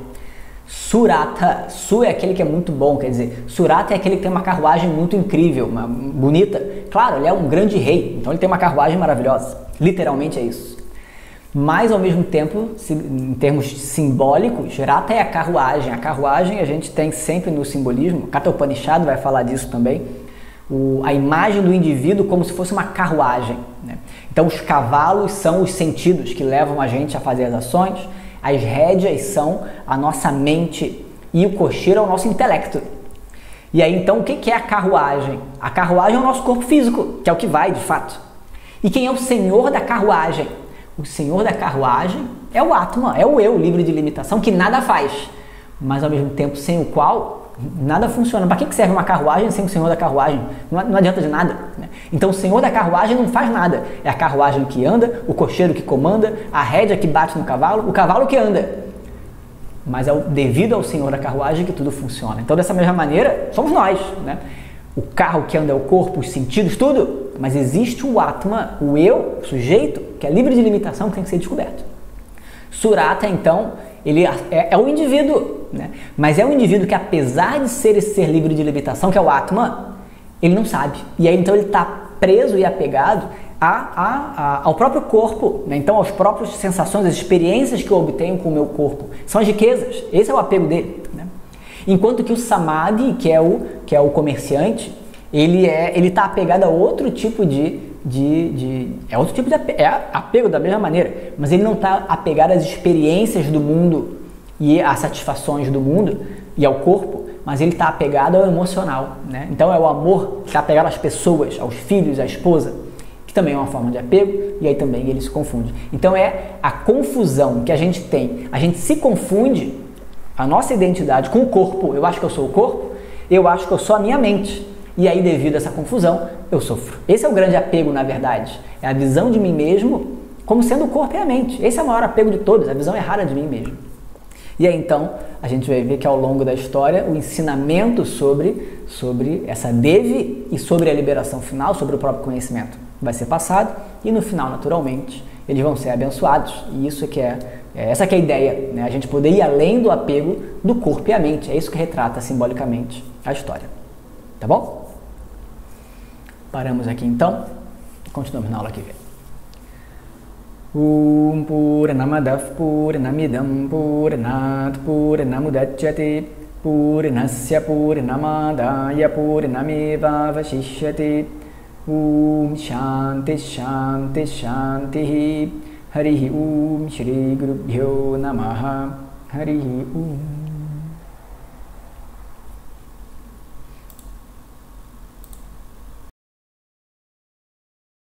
Surata, Su é aquele que é muito bom, quer dizer, Surata é aquele que tem uma carruagem muito incrível, bonita. Claro, ele é um grande rei, então ele tem uma carruagem maravilhosa, literalmente é isso. Mas ao mesmo tempo, em termos simbólicos, Rata é a carruagem a gente tem sempre no simbolismo, Katha Upanishad vai falar disso também, a imagem do indivíduo como se fosse uma carruagem, né? Então os cavalos são os sentidos que levam a gente a fazer as ações, as rédeas são a nossa mente e o cocheiro é o nosso intelecto. E aí então o que é a carruagem? A carruagem é o nosso corpo físico, que é o que vai de fato. E quem é o senhor da carruagem? O senhor da carruagem é o Atma, é o eu livre de limitação que nada faz, mas ao mesmo tempo sem o qual nada funciona. Para que serve uma carruagem sem o senhor da carruagem? Não adianta de nada, né? Então o senhor da carruagem não faz nada. É a carruagem que anda, o cocheiro que comanda, a rédea que bate no cavalo, o cavalo que anda. Mas é devido ao senhor da carruagem que tudo funciona. Então dessa mesma maneira, somos nós, né? O carro que anda é o corpo, os sentidos, tudo. Mas existe o Atma, o eu, o sujeito, que é livre de limitação, que tem que ser descoberto. Surata, então, ele é o indivíduo, né? Mas é um indivíduo que, apesar de ser esse ser livre de limitação, que é o Atma, ele não sabe. E aí, então, ele está preso e apegado ao próprio corpo, né? Então, às próprias sensações, as experiências que eu obtenho com o meu corpo. São as riquezas. Esse é o apego dele, né? Enquanto que o Samadhi, que é o comerciante, ele está apegado a outro tipo é apego da mesma maneira, mas ele não está apegado às experiências do mundo e às satisfações do mundo e ao corpo, mas ele está apegado ao emocional, né? Então é o amor que está apegado às pessoas, aos filhos, à esposa, que também é uma forma de apego, e aí também ele se confunde. Então é a confusão que a gente tem, a gente se confunde a nossa identidade com o corpo. Eu acho que eu sou o corpo, eu acho que eu sou a minha mente. E aí, devido a essa confusão, eu sofro. Esse é o grande apego, na verdade. É a visão de mim mesmo como sendo o corpo e a mente. Esse é o maior apego de todos, a visão errada de mim mesmo. E aí, então, a gente vai ver que ao longo da história, o ensinamento sobre essa Devi e sobre a liberação final, sobre o próprio conhecimento, vai ser passado. E no final, naturalmente, eles vão ser abençoados. E isso essa que é a ideia, né? A gente poder ir além do apego do corpo e a mente. É isso que retrata simbolicamente a história. Tá bom? Paramos aqui então, continuamos na aula que vem. Purnamadav Purnamidam Purnat Purnamudachyate Purnasya Purnamadaya Purnameva Vashishyate Shanti Shanti Shanti Harihi Shri Gurubhyo Namaha Harihi